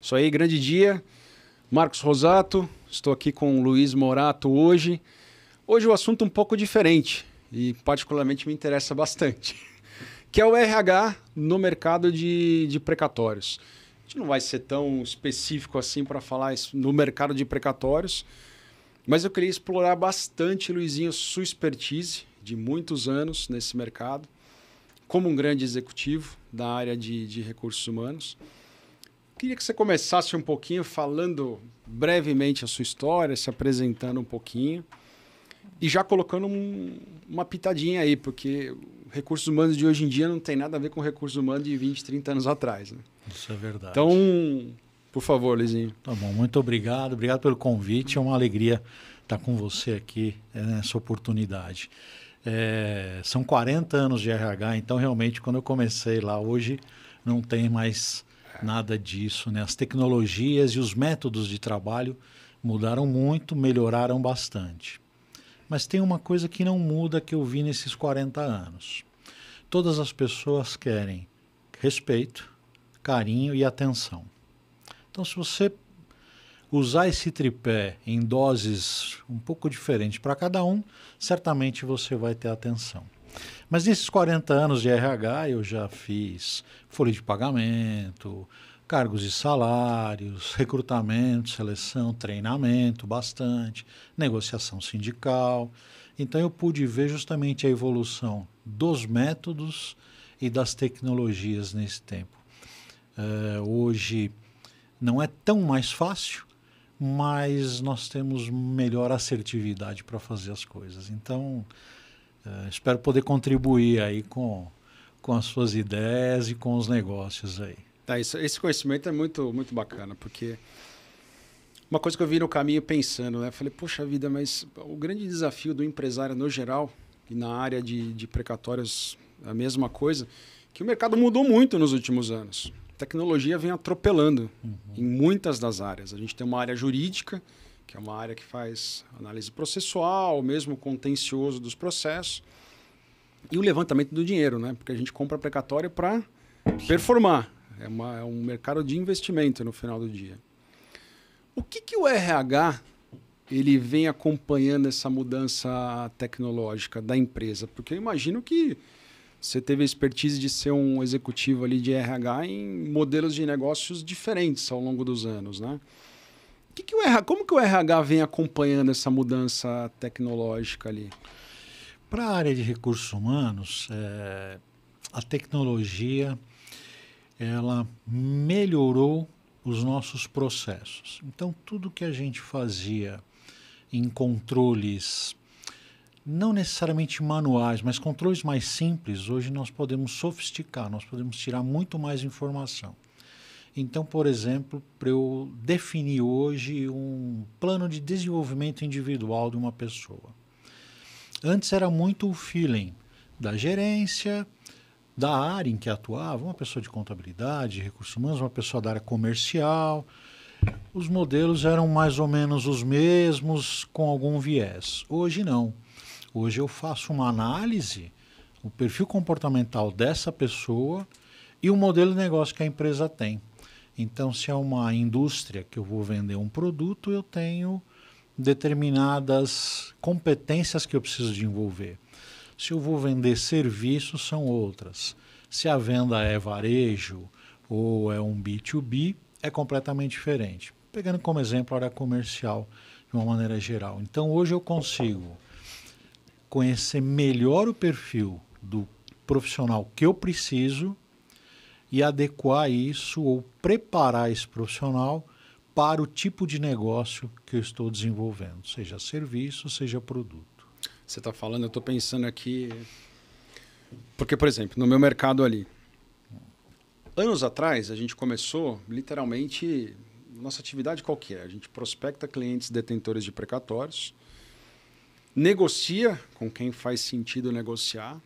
Isso aí, grande dia. Marcos Rosato, estou aqui com o Luiz Morato hoje. Hoje o assunto é um pouco diferente e particularmente me interessa bastante, que é o RH no mercado de precatórios. A gente não vai ser tão específico assim para falar no mercado de precatórios, mas eu queria explorar bastante, Luizinho, sua expertise de muitos anos nesse mercado, como um grande executivo da área de recursos humanos. Queria que você começasse um pouquinho falando brevemente a sua história, se apresentando um pouquinho e já colocando uma pitadinha aí, porque recursos humanos de hoje em dia não tem nada a ver com recursos humanos de 20, 30 anos atrás. Né? Isso é verdade. Então, por favor, Luizinho. Tá bom, muito obrigado. Obrigado pelo convite. É uma alegria estar com você aqui nessa oportunidade. São 40 anos de RH, então realmente quando eu comecei lá, hoje não tem mais nada disso, né? As tecnologias e os métodos de trabalho mudaram muito, melhoraram bastante. Mas tem uma coisa que não muda que eu vi nesses 40 anos. Todas as pessoas querem respeito, carinho e atenção. Então, se você usar esse tripé em doses um pouco diferentes para cada um, certamente você vai ter atenção. Mas nesses 40 anos de RH, eu já fiz folha de pagamento, cargos e salários, recrutamento, seleção, treinamento, bastante, negociação sindical. Então eu pude ver justamente a evolução dos métodos e das tecnologias nesse tempo. Hoje não é tão mais fácil, mas nós temos melhor assertividade para fazer as coisas. Então, espero poder contribuir aí com as suas ideias e com os negócios aí. Tá, esse conhecimento é muito, muito bacana, porque uma coisa que eu vi no caminho pensando, né? Falei, poxa vida, mas o grande desafio do empresário no geral, e na área de precatórios a mesma coisa, que o mercado mudou muito nos últimos anos. A tecnologia vem atropelando em muitas das áreas. A gente tem uma área jurídica, que é uma área que faz análise processual, mesmo contencioso dos processos, e o levantamento do dinheiro, né? Porque a gente compra precatório para performar. É um mercado de investimento no final do dia. O que o RH ele vem acompanhando essa mudança tecnológica da empresa? Porque eu imagino que você teve a expertise de ser um executivo ali de RH em modelos de negócios diferentes ao longo dos anos, né? Como que o RH vem acompanhando essa mudança tecnológica ali? Para a área de recursos humanos, a tecnologia ela melhorou os nossos processos. Então, tudo que a gente fazia em controles, não necessariamente manuais, mas controles mais simples, hoje nós podemos sofisticar, nós podemos tirar muito mais informação. Então, por exemplo, para eu definir hoje um plano de desenvolvimento individual de uma pessoa. Antes era muito o feeling da gerência, da área em que atuava, uma pessoa de contabilidade, recursos humanos, uma pessoa da área comercial. Os modelos eram mais ou menos os mesmos, com algum viés. Hoje não. Hoje eu faço uma análise, o perfil comportamental dessa pessoa e o modelo de negócio que a empresa tem. Então, se é uma indústria que eu vou vender um produto, eu tenho determinadas competências que eu preciso desenvolver. Se eu vou vender serviços, são outras. Se a venda é varejo ou é um B2B, é completamente diferente. Pegando como exemplo a área comercial de uma maneira geral. Então, hoje eu consigo conhecer melhor o perfil do profissional que eu preciso e adequar isso ou preparar esse profissional para o tipo de negócio que eu estou desenvolvendo, seja serviço, seja produto. Você está falando, eu estou pensando aqui... Porque, por exemplo, no meu mercado ali, anos atrás, a gente começou, literalmente, nossa atividade qual que é? A gente prospecta clientes detentores de precatórios, negocia com quem faz sentido negociar,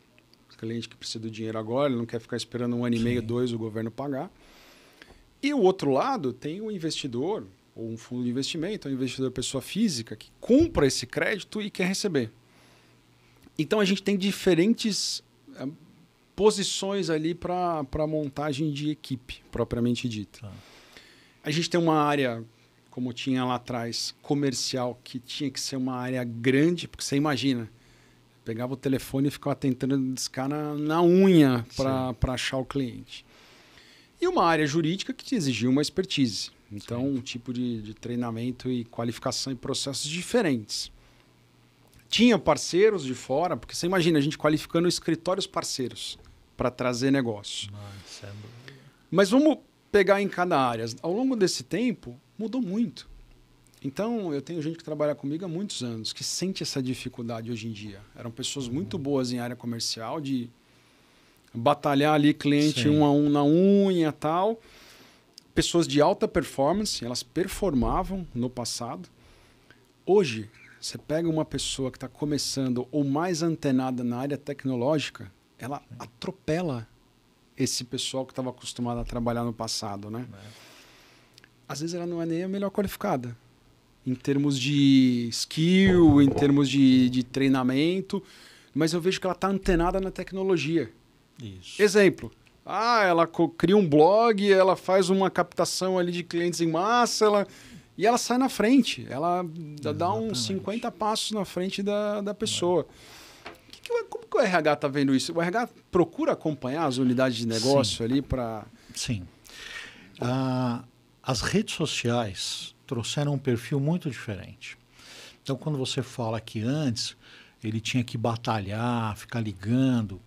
cliente que precisa do dinheiro agora, ele não quer ficar esperando 1 ano e meio, 2, o governo pagar. E o outro lado tem o investidor, ou um fundo de investimento, um investidor pessoa física, que compra esse crédito e quer receber. Então a gente tem diferentes posições ali para a montagem de equipe, propriamente dita. A gente tem uma área, como tinha lá atrás, comercial, que tinha que ser uma área grande, porque você imagina, pegava o telefone e ficava tentando discar na unha para achar o cliente. E uma área jurídica que te exigia uma expertise. Então, um tipo de treinamento e qualificação em processos diferentes. Tinha parceiros de fora, porque você imagina, a gente qualificando escritórios parceiros para trazer negócio. Mas vamos pegar em cada área. Ao longo desse tempo, mudou muito. Então, eu tenho gente que trabalha comigo há muitos anos, que sente essa dificuldade hoje em dia. Eram pessoas muito boas em área comercial, de batalhar ali cliente um a um na unha e tal. Pessoas de alta performance, elas performavam no passado. Hoje, você pega uma pessoa que está começando ou mais antenada na área tecnológica, ela atropela esse pessoal que estava acostumado a trabalhar no passado, né? Às vezes ela não é nem a melhor qualificada em termos de skill, em termos de treinamento, mas eu vejo que ela está antenada na tecnologia. Isso. Exemplo, ela cria um blog, ela faz uma captação ali de clientes em massa, e ela sai na frente, ela dá uns 50 passos na frente da pessoa. Como que o RH está vendo isso? O RH procura acompanhar as unidades de negócio ali para... Sim. As redes sociais trouxeram um perfil muito diferente. Então, quando você fala que antes ele tinha que batalhar, ficar ligando,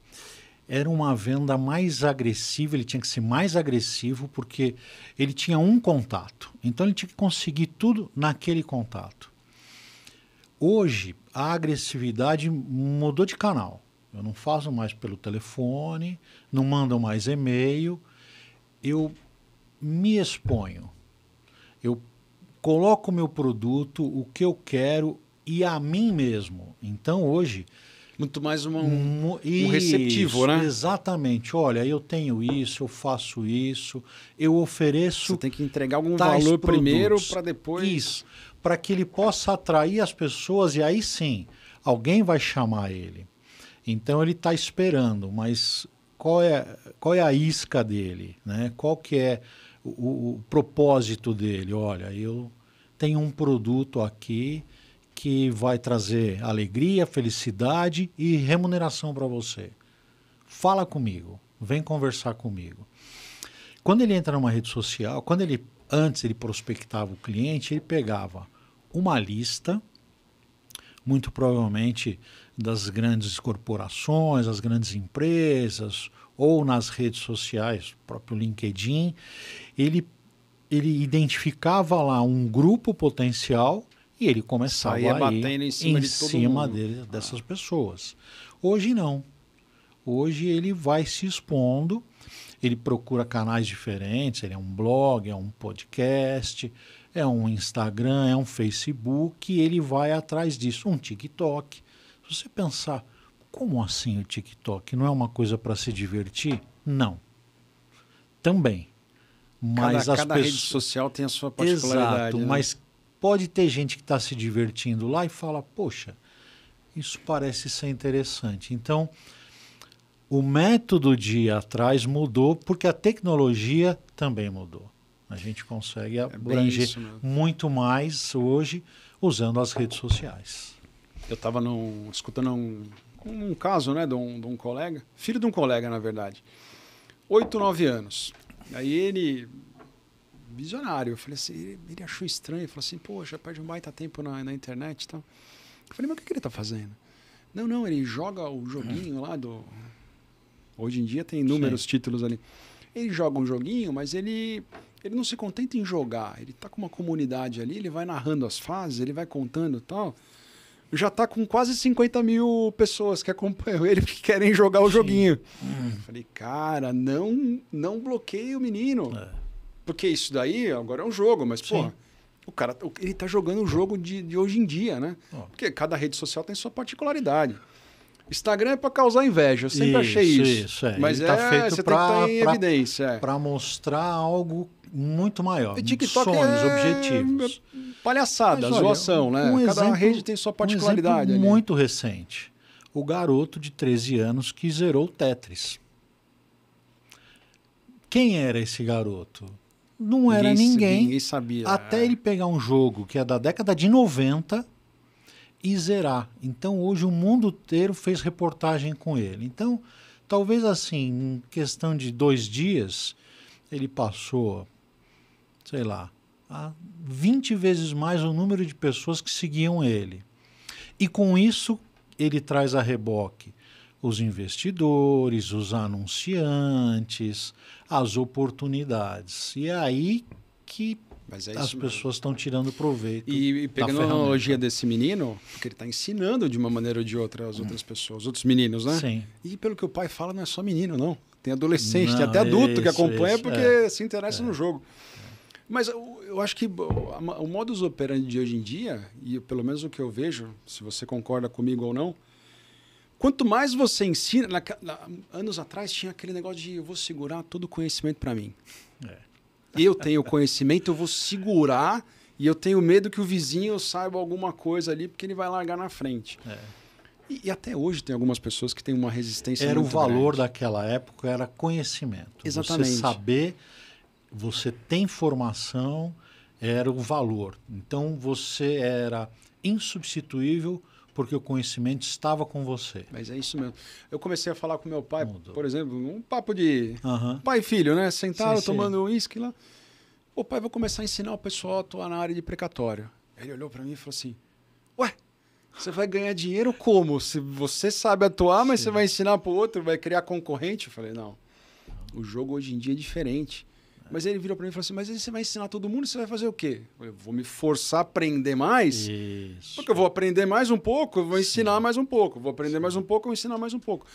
era uma venda mais agressiva, ele tinha que ser mais agressivo porque ele tinha um contato. Então, ele tinha que conseguir tudo naquele contato. Hoje, a agressividade mudou de canal. Eu não faço mais pelo telefone, não mando mais e-mail. Eu me exponho. Eu coloco o meu produto, o que eu quero e a mim mesmo. Então, hoje... Muito mais um receptivo, né? Exatamente. Olha, eu tenho isso, eu faço isso, eu ofereço... Você tem que entregar algum valor primeiro para depois... Isso, para que ele possa atrair as pessoas e aí sim, alguém vai chamar ele. Então, ele está esperando, mas qual é a isca dele, né? Qual que é o propósito dele? Olha, eu tenho um produto aqui que vai trazer alegria, felicidade e remuneração para você. Fala comigo, vem conversar comigo. Quando ele entra numa rede social, antes ele prospectava o cliente, ele pegava uma lista, muito provavelmente das grandes corporações, das grandes empresas, ou nas redes sociais, o próprio LinkedIn, ele identificava lá um grupo potencial e ele começava a ir batendo em cima de todo mundo. Dessas pessoas. Hoje não. Hoje ele vai se expondo, ele procura canais diferentes, ele é um blog, é um podcast, é um Instagram, é um Facebook, e ele vai atrás disso. Um TikTok. Se você pensar, como assim o TikTok? Não é uma coisa para se divertir? Não. Também. Mas cada rede social tem a sua particularidade. Exato, né? Mas pode ter gente que está se divertindo lá e fala, poxa, isso parece ser interessante. Então, o método de ir atrás mudou porque a tecnologia também mudou. A gente consegue abranger muito mais hoje usando as redes sociais. Eu estava escutando um caso, né, de um colega, filho de um colega, na verdade, 8, 9 anos. Aí ele, visionário, eu falei assim, ele achou estranho, ele falou assim, poxa, perde um baita tempo na internet e tal. Eu falei, mas o que ele está fazendo? Não, ele joga o joguinho lá do... Hoje em dia tem inúmeros títulos ali. Ele joga um joguinho, mas ele não se contenta em jogar. Ele está com uma comunidade ali, ele vai narrando as fases, ele vai contando e tal. Já está com quase 50 mil pessoas que acompanham ele, que querem jogar o joguinho. Eu falei, cara, não bloqueie o menino. Porque isso daí agora é um jogo, mas, pô, o cara, ele está jogando o jogo de hoje em dia, né? Porque cada rede social tem sua particularidade. Instagram é para causar inveja, eu sempre achei isso. Mas tá feito você tem que estar em evidência. Para mostrar algo muito maior. E TikTok sonhos, objetivos. Palhaçada, zoação, né? Cada rede tem sua particularidade. Um exemplo muito recente. O garoto de 13 anos que zerou o Tetris. Quem era esse garoto? não era ninguém. Ninguém sabia. Até ele pegar um jogo que é da década de 90 e zerar. Então, hoje, o mundo inteiro fez reportagem com ele. Então, talvez assim, em questão de 2 dias, ele passou, sei lá, a 20 vezes mais o número de pessoas que seguiam ele. E com isso, ele traz a reboque os investidores, os anunciantes, as oportunidades. E é aí que as pessoas estão tirando proveito. E pegando a analogia desse menino, porque ele está ensinando de uma maneira ou de outra as outras pessoas, os outros meninos, né? Sim. E pelo que o pai fala, não é só menino, não. Tem adolescente, tem até adulto que acompanha porque se interessa no jogo. Mas eu acho que o modus operandi de hoje em dia, e pelo menos o que eu vejo, se você concorda comigo ou não, quanto mais você ensina... anos atrás tinha aquele negócio de eu vou segurar todo o conhecimento para mim. Eu tenho conhecimento, eu vou segurar e eu tenho medo que o vizinho saiba alguma coisa ali porque ele vai largar na frente. E até hoje tem algumas pessoas que têm uma resistência muito grande. Era o valor grande. daquela época, era conhecimento. Exatamente. Você saber, você ter informação, era o valor. Então, você era insubstituível porque o conhecimento estava com você. Mas é isso mesmo. Eu comecei a falar com meu pai, por exemplo, um papo de pai e filho, né? Sentaram, tomando uísque lá. Ô pai, vou começar a ensinar o pessoal a atuar na área de precatório. Ele olhou para mim e falou assim, ué, você vai ganhar dinheiro como? Se você sabe atuar, mas você vai ensinar para o outro, vai criar concorrente? Eu falei, não, o jogo hoje em dia é diferente. Mas ele virou para mim e falou assim, mas aí você vai ensinar todo mundo, você vai fazer o quê? Eu vou me forçar a aprender mais, porque eu vou aprender mais um pouco, eu vou ensinar mais um pouco. Vou aprender mais um pouco, eu vou ensinar mais um pouco.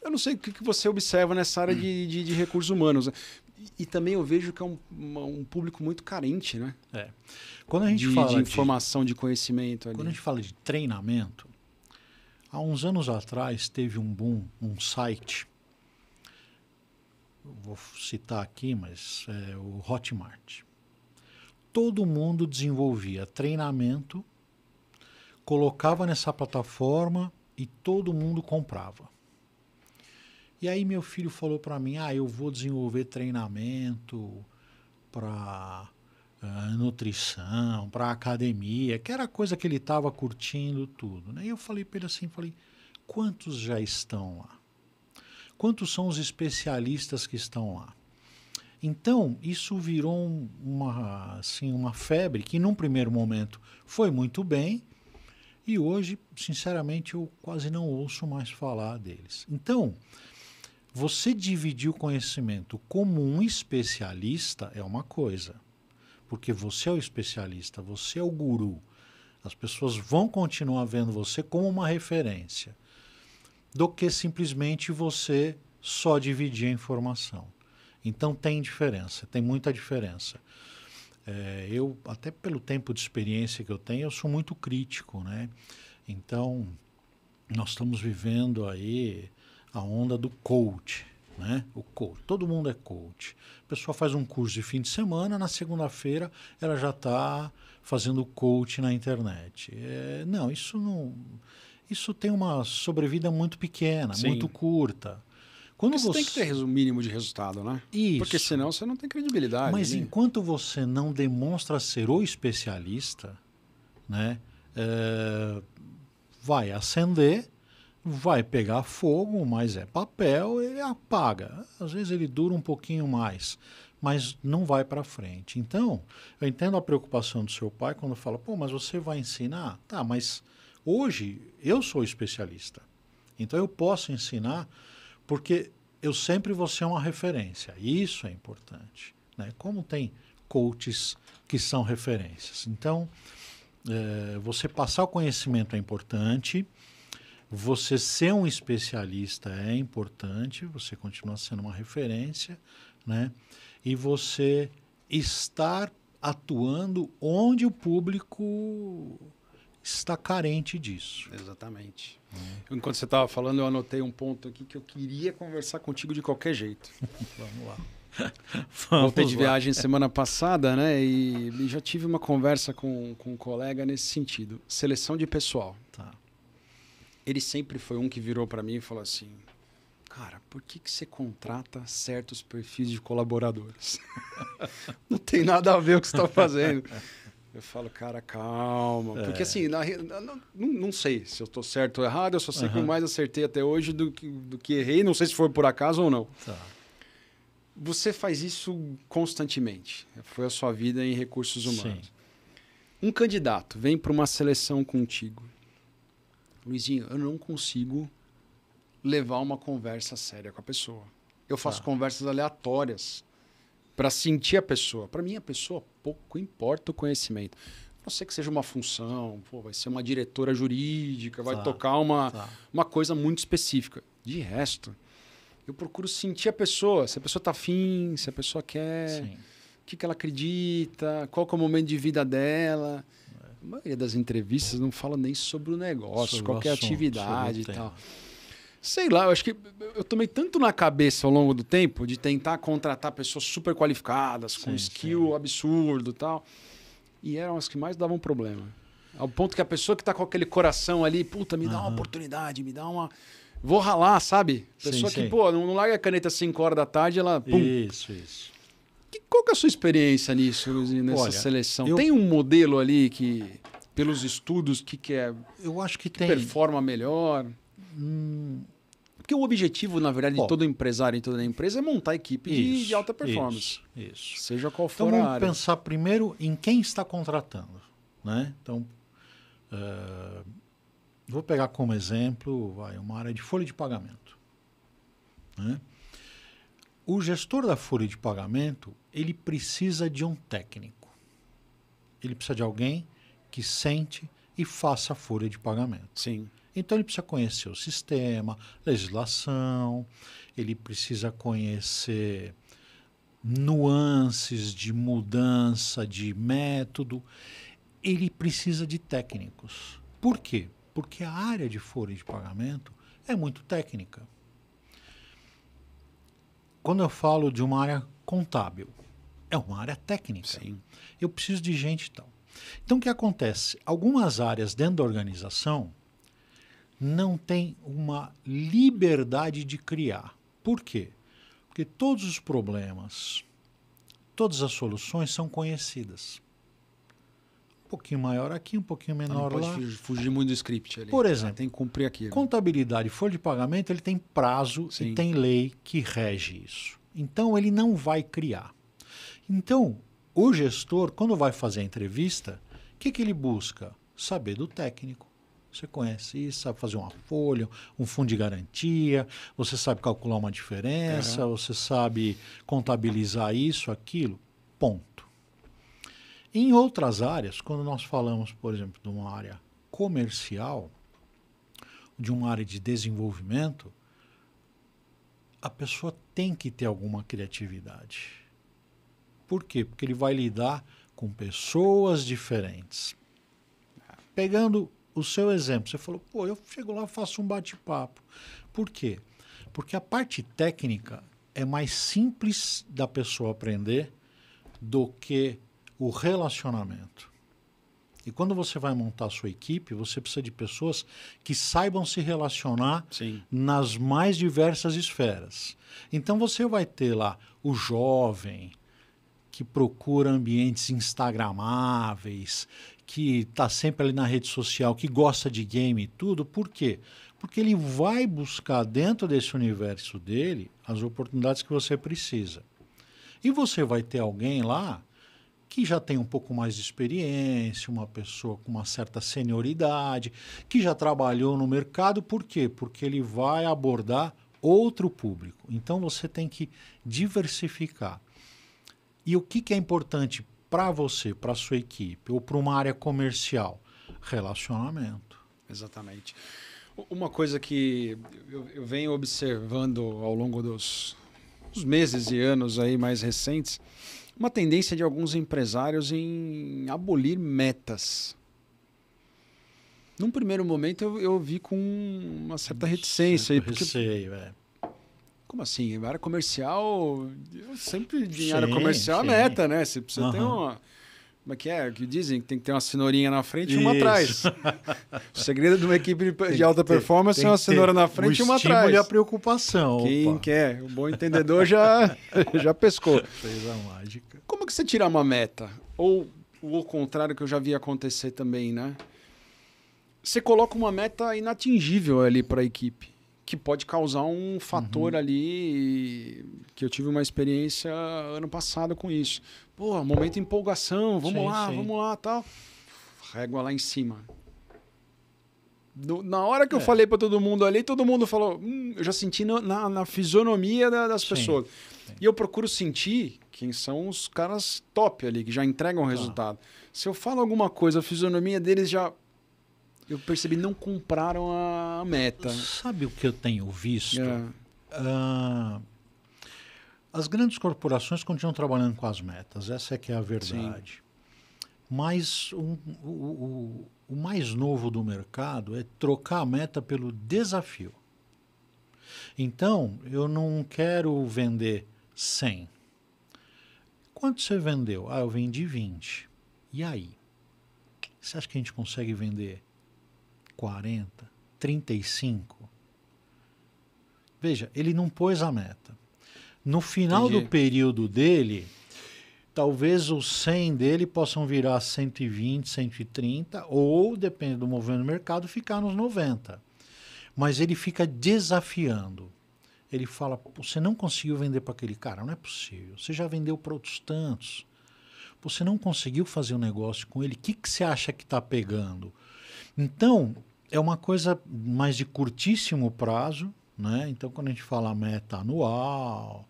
Eu não sei o que você observa nessa área de recursos humanos. E também eu vejo que é um público muito carente, né? Quando a gente fala de informação, de conhecimento. Quando a gente fala de treinamento, há uns anos atrás teve um boom, um site... Vou citar aqui, mas é o Hotmart. Todo mundo desenvolvia treinamento, colocava nessa plataforma e todo mundo comprava. E aí meu filho falou para mim, eu vou desenvolver treinamento para nutrição, para academia, que era coisa que ele estava curtindo tudo. Né? E eu falei para ele assim, quantos já estão lá? Quantos são os especialistas que estão lá? Então, isso virou uma febre que, num primeiro momento, foi muito bem e hoje, sinceramente, eu quase não ouço mais falar deles. Então, você dividir o conhecimento como um especialista é uma coisa, porque você é o especialista, você é o guru. As pessoas vão continuar vendo você como uma referência, do que simplesmente você só dividir a informação. Então tem diferença, tem muita diferença. Eu, até pelo tempo de experiência que eu tenho, eu sou muito crítico, né? Então, nós estamos vivendo aí a onda do coach, né? O coach, todo mundo é coach. A pessoa faz um curso de fim de semana, na segunda-feira ela já está fazendo coach na internet. Não, isso não... Isso tem uma sobrevida muito pequena, muito curta. Quando você tem que ter um mínimo de resultado, né? Isso. Porque senão você não tem credibilidade. Mas enquanto você não demonstra ser o especialista, né, vai acender, vai pegar fogo, mas é papel, ele apaga. Às vezes ele dura um pouquinho mais, mas não vai para frente. Então, eu entendo a preocupação do seu pai quando fala, mas você vai ensinar? Tá, mas... Hoje, eu sou especialista, então eu posso ensinar porque eu sempre vou ser uma referência. Isso é importante, né? Como tem coaches que são referências. Então, você passar o conhecimento é importante, você ser um especialista é importante, você continua sendo uma referência, né? E você estar atuando onde o público... está carente disso. Exatamente. Enquanto você estava falando, eu anotei um ponto aqui que eu queria conversar contigo de qualquer jeito. Vamos lá. Voltei de viagem semana passada, né? E já tive uma conversa com um colega nesse sentido. Seleção de pessoal. Tá. Ele sempre foi um que virou para mim e falou assim, cara, por que você contrata certos perfis de colaboradores? Não tem nada a ver com o que você está fazendo. Eu falo, cara, calma. Porque assim, não sei se eu estou certo ou errado, eu só sei que eu mais acertei até hoje do que errei. Não sei se foi por acaso ou não. Tá. Você faz isso constantemente. Foi a sua vida em recursos humanos. Sim. Um candidato vem para uma seleção contigo. Luizinho, eu não consigo levar uma conversa séria com a pessoa. Eu faço conversas aleatórias para sentir a pessoa. Para mim, a pessoa pouco importa o conhecimento. A não ser que seja uma função, vai ser uma diretora jurídica, vai tocar uma coisa muito específica. De resto, eu procuro sentir a pessoa. Se a pessoa está afim, se a pessoa quer, o que ela acredita, qual que é o momento de vida dela. A maioria das entrevistas não fala nem sobre o negócio, qualquer atividade e tal. Sei lá, eu acho que eu tomei tanto na cabeça ao longo do tempo de tentar contratar pessoas super qualificadas, com skill absurdo e tal. E eram as que mais davam problema. Ao ponto que a pessoa que está com aquele coração ali, puta, me dá uma oportunidade, me dá uma... Vou ralar, sabe? Pessoa que, pô, não larga a caneta às 5 horas da tarde, ela... Pum. Isso. Qual que é a sua experiência nisso, Luizinho, nessa seleção? Tem um modelo ali que, pelos estudos, que é... Eu acho que performa melhor... Porque o objetivo, na verdade, de todo empresário em toda empresa é montar equipe de alta performance. Isso. Seja qual for a área. Então, vamos pensar primeiro em quem está contratando. Né? Então, vou pegar como exemplo uma área de folha de pagamento. Né? O gestor da folha de pagamento, ele precisa de um técnico. Ele precisa de alguém que sente e faça a folha de pagamento. Sim. Então, ele precisa conhecer o sistema, legislação, ele precisa conhecer nuances de mudança de método. Ele precisa de técnicos. Por quê? Porque a área de folha de pagamento é muito técnica. Quando eu falo de uma área contábil, é uma área técnica. Sim. Eu preciso de gente e tal. Então, o que acontece? Algumas áreas dentro da organização não tem uma liberdade de criar. Por quê? Porque todos os problemas, todas as soluções são conhecidas. Um pouquinho maior aqui, um pouquinho menor lá. Não pode fugir muito do script ali. Por exemplo, tem que cumprir aquilo. Contabilidade e folha de pagamento, ele tem prazo e tem lei que rege isso. Então, ele não vai criar. Então, o gestor, quando vai fazer a entrevista, o que ele busca? Saber do técnico. Você conhece isso, sabe fazer uma folha, um fundo de garantia, você sabe calcular uma diferença, você sabe contabilizar isso, aquilo, ponto. Em outras áreas, quando nós falamos, por exemplo, de uma área comercial, de uma área de desenvolvimento, a pessoa tem que ter alguma criatividade. Por quê? Porque ele vai lidar com pessoas diferentes. Pegando o seu exemplo, você falou, pô, eu chego lá e faço um bate-papo. Por quê? Porque a parte técnica é mais simples da pessoa aprender do que o relacionamento. E quando você vai montar a sua equipe, você precisa de pessoas que saibam se relacionar nas mais diversas esferas. Então você vai ter lá o jovem que procura ambientes instagramáveis, que está sempre ali na rede social, que gosta de game e tudo. Por quê? Porque ele vai buscar dentro desse universo dele as oportunidades que você precisa. E você vai ter alguém lá que já tem um pouco mais de experiência, uma pessoa com uma certa senioridade, que já trabalhou no mercado. Por quê? Porque ele vai abordar outro público. Então você tem que diversificar. E o que é importante para você, para a sua equipe, ou para uma área comercial? Relacionamento. Exatamente. Uma coisa que eu venho observando ao longo dos meses e anos aí mais recentes, uma tendência de alguns empresários em abolir metas. Num primeiro momento eu vi com uma certa reticência. Aí, porque... Receio, Como assim? Área comercial, eu sempre em área comercial a meta, né? Você precisa ter Como é que é? O que dizem? Tem que ter uma cenourinha na frente e uma atrás. O segredo de uma equipe de alta performance é uma cenoura na frente e uma atrás. O estímulo e a preocupação. Quem quer? O bom entendedor já pescou. Fez a mágica. Como que você tira uma meta? Ou o contrário que eu já vi acontecer também, né? Você coloca uma meta inatingível ali para a equipe, que pode causar um fator ali, que eu tive uma experiência ano passado com isso. Pô, momento de empolgação, vamos lá, tal. Régua lá em cima. Na hora que eu falei para todo mundo ali, todo mundo falou, eu já senti na fisionomia das pessoas. Sim. E eu procuro sentir quem são os caras top ali, que já entregam o resultado. Se eu falo alguma coisa, a fisionomia deles já... Eu percebi, não compraram a meta. Sabe o que eu tenho visto? As grandes corporações continuam trabalhando com as metas, essa é que é a verdade. Sim. Mas o mais novo do mercado é trocar a meta pelo desafio. Então, eu não quero vender 100. Quanto você vendeu? Eu vendi 20. E aí? Você acha que a gente consegue vender 40, 35? Veja, ele não pôs a meta. No final do período dele, talvez os 100 dele possam virar 120, 130, ou, depende do movimento do mercado, ficar nos 90. Mas ele fica desafiando. Ele fala, você não conseguiu vender para aquele cara, não é possível. Você já vendeu para outros tantos. Você não conseguiu fazer um negócio com ele, o que você acha que está pegando? Então, é uma coisa mais de curtíssimo prazo, né? Então, quando a gente fala meta anual,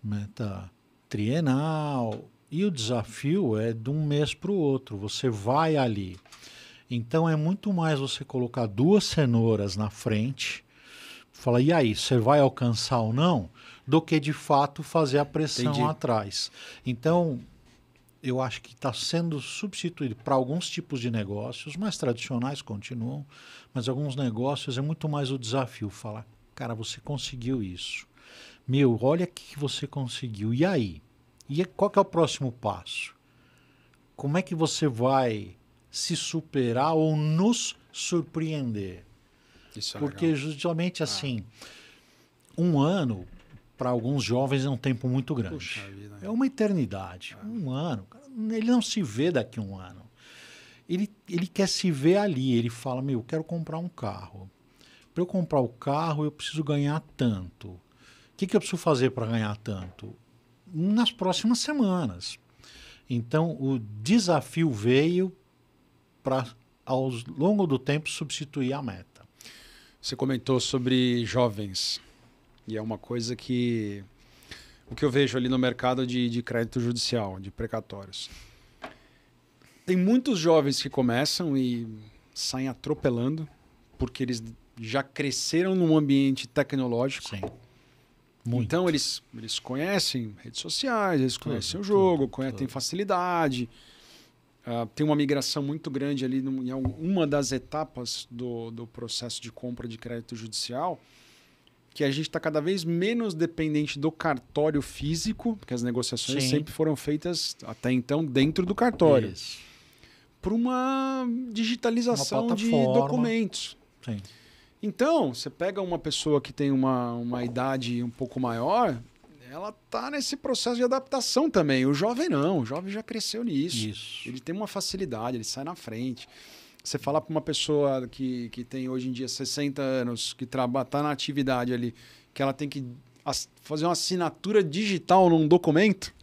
meta trienal, e o desafio é de um mês para o outro, você vai ali. Então, é muito mais você colocar 2 cenouras na frente, falar, e aí, você vai alcançar ou não, do que, de fato, fazer a pressão atrás. Então... eu acho que está sendo substituído para alguns tipos de negócios, mais tradicionais continuam, mas alguns negócios é muito mais o desafio. Falar, cara, você conseguiu isso. Meu, olha o que você conseguiu. E aí? E qual que é o próximo passo? Como é que você vai se superar ou nos surpreender? Isso é porque legal. justamente assim, um ano... para alguns jovens é um tempo muito grande. Puxa vida, é uma eternidade. Um ano. Ele não se vê daqui a um ano. Ele quer se ver ali. Ele fala, eu quero comprar um carro. Para eu comprar o carro, eu preciso ganhar tanto. O que eu preciso fazer para ganhar tanto? Nas próximas semanas. Então, o desafio veio para, ao longo do tempo, substituir a meta. Você comentou sobre jovens. E é uma coisa que... o que eu vejo ali no mercado de crédito judicial, de precatórios. Tem muitos jovens que começam e saem atropelando, porque eles já cresceram num ambiente tecnológico. Sim. Então, eles conhecem redes sociais, eles conhecem o jogo, têm facilidade. Tem uma migração muito grande ali em uma das etapas do processo de compra de crédito judicial, que a gente está cada vez menos dependente do cartório físico, porque as negociações sempre foram feitas, até então, dentro do cartório, para uma digitalização de documentos. Sim. Então, você pega uma pessoa que tem uma idade um pouco maior, ela está nesse processo de adaptação também. O jovem não, o jovem já cresceu nisso. Isso. Ele tem uma facilidade, ele sai na frente. Você falar para uma pessoa que tem hoje em dia 60 anos, que está na atividade ali, que ela tem que fazer uma assinatura digital num documento,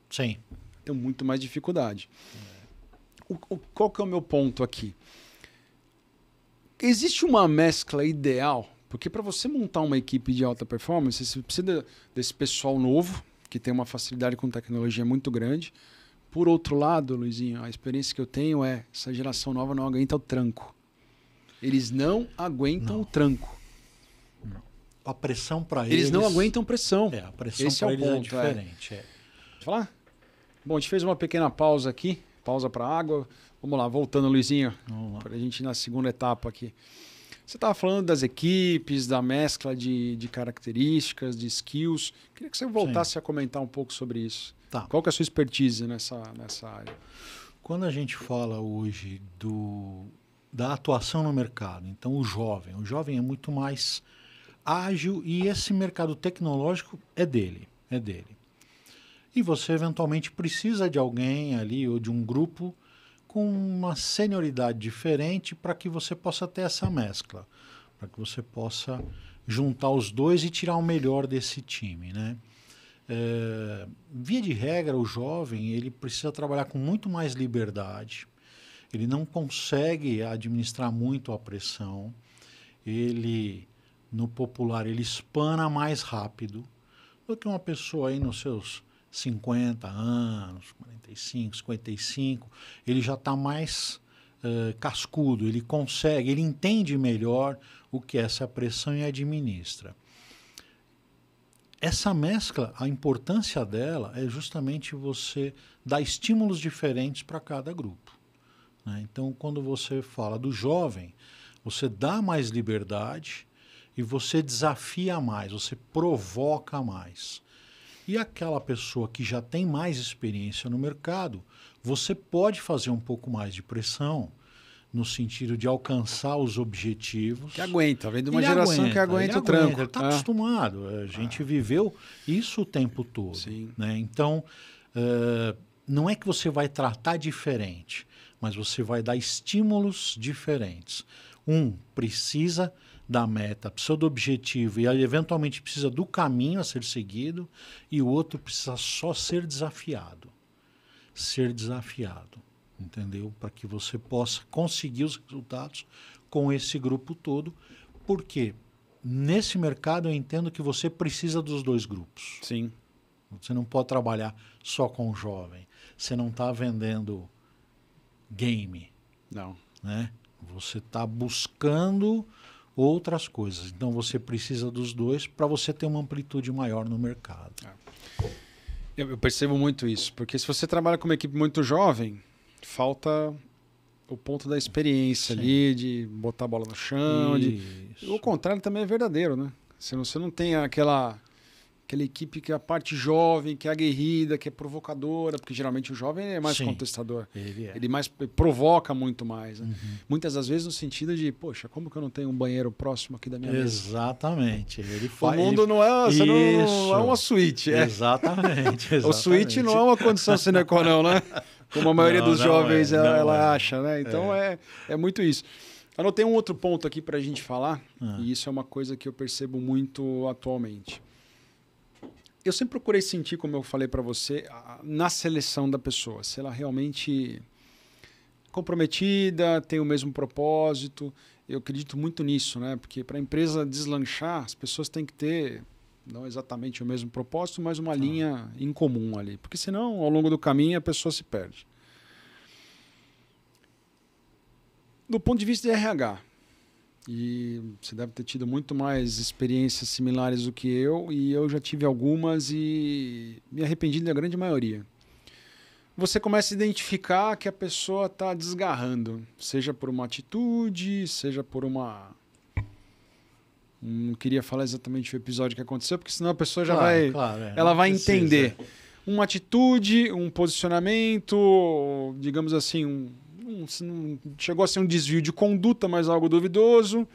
sim, tem muito mais dificuldade. Qual que é o meu ponto aqui? Existe uma mescla ideal, porque para você montar uma equipe de alta performance, você precisa desse pessoal novo, que tem uma facilidade com tecnologia muito grande. Por outro lado, Luizinho, a experiência que eu tenho é essa geração nova não aguenta o tranco. Eles não aguentam o tranco. Não. A pressão para eles... Eles não aguentam pressão. A pressão para eles é diferente. Pode falar? Bom, a gente fez uma pequena pausa aqui. Pausa para água. Vamos lá, voltando, Luizinho. Para a gente ir na segunda etapa aqui. Você estava falando das equipes, da mescla de características, de skills. Queria que você voltasse a comentar um pouco sobre isso. Tá. Qual que é a sua expertise nessa área? Quando a gente fala hoje da atuação no mercado, então o jovem é muito mais ágil e esse mercado tecnológico é dele. E você eventualmente precisa de alguém ali ou de um grupo com uma senioridade diferente para que você possa ter essa mescla, para que você possa juntar os dois e tirar o melhor desse time, né? Via de regra, o jovem ele precisa trabalhar com muito mais liberdade, ele não consegue administrar muito a pressão, ele, no popular, ele espana mais rápido do que uma pessoa aí nos seus 50 anos, 45, 55, ele já está mais cascudo, ele consegue, ele entende melhor o que é essa pressão e administra. Essa mescla, a importância dela é justamente você dar estímulos diferentes para cada grupo, né? Então, quando você fala do jovem, você dá mais liberdade e você desafia mais, você provoca mais. E aquela pessoa que já tem mais experiência no mercado, você pode fazer um pouco mais de pressão no sentido de alcançar os objetivos. Que aguenta, vem de uma geração que aguenta o tranco. Ele está acostumado, a gente viveu isso o tempo todo. Sim. Né? Então, não é que você vai tratar diferente, mas você vai dar estímulos diferentes. Um precisa da meta, precisa do objetivo e eventualmente precisa do caminho a ser seguido, e o outro precisa só ser desafiado. Ser desafiado, entendeu? Para que você possa conseguir os resultados com esse grupo todo, porque nesse mercado eu entendo que você precisa dos dois grupos. Sim. Você não pode trabalhar só com o jovem. Você não está vendendo game. Não. Né? Você está buscando outras coisas. Então você precisa dos dois para você ter uma amplitude maior no mercado. Eu percebo muito isso, porque se você trabalha com uma equipe muito jovem, falta o ponto da experiência. Sim. Ali, de botar a bola no chão. O contrário também é verdadeiro, né? Se você não tem aquela equipe que é a parte jovem, que é aguerrida, que é provocadora, porque geralmente o jovem é mais contestador. Ele mais provoca muito mais. Né? Uhum. Muitas das vezes no sentido de, poxa, como que eu não tenho um banheiro próximo aqui da minha mesa? Exatamente. O mundo não é, você não é uma suíte. Exatamente. O suíte não é uma condição sine qua non, né? Como a maioria dos jovens ela acha, né? Então é muito isso. Anotei um outro ponto aqui para a gente falar, e isso é uma coisa que eu percebo muito atualmente. Eu sempre procurei sentir, como eu falei para você, na seleção da pessoa, se ela realmente é comprometida, tem o mesmo propósito. Eu acredito muito nisso, né? Porque para a empresa deslanchar, as pessoas têm que ter não exatamente o mesmo propósito, mas uma linha em comum ali. Porque senão, ao longo do caminho, a pessoa se perde. Do ponto de vista de RH, e você deve ter tido muito mais experiências similares do que eu, e eu já tive algumas e me arrependi da grande maioria. Você começa a identificar que a pessoa está desgarrando, seja por uma atitude, seja por uma... Não queria falar exatamente o episódio que aconteceu, porque senão a pessoa já vai... ela vai entender. Uma atitude, um posicionamento, digamos assim, chegou a ser um desvio de conduta, mas algo duvidoso.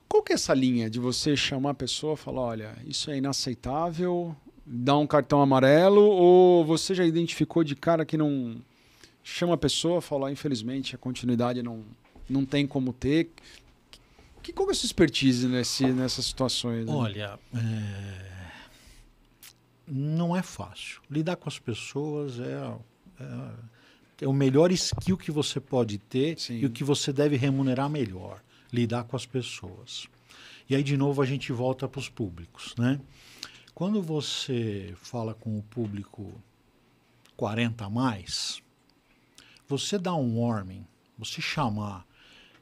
Qual que é essa linha de você chamar a pessoa e falar, olha, isso é inaceitável, dar um cartão amarelo, ou você já identificou de cara que não chama a pessoa e fala, infelizmente, a continuidade não tem como ter? Qual que é a sua expertise nessas situações? Né? Olha, não é fácil. Lidar com as pessoas é o melhor skill que você pode ter. Sim. E o que você deve remunerar melhor. Lidar com as pessoas. E aí, de novo, a gente volta para os públicos, né? Quando você fala com o público 40 a mais, você dá um warning, você chamar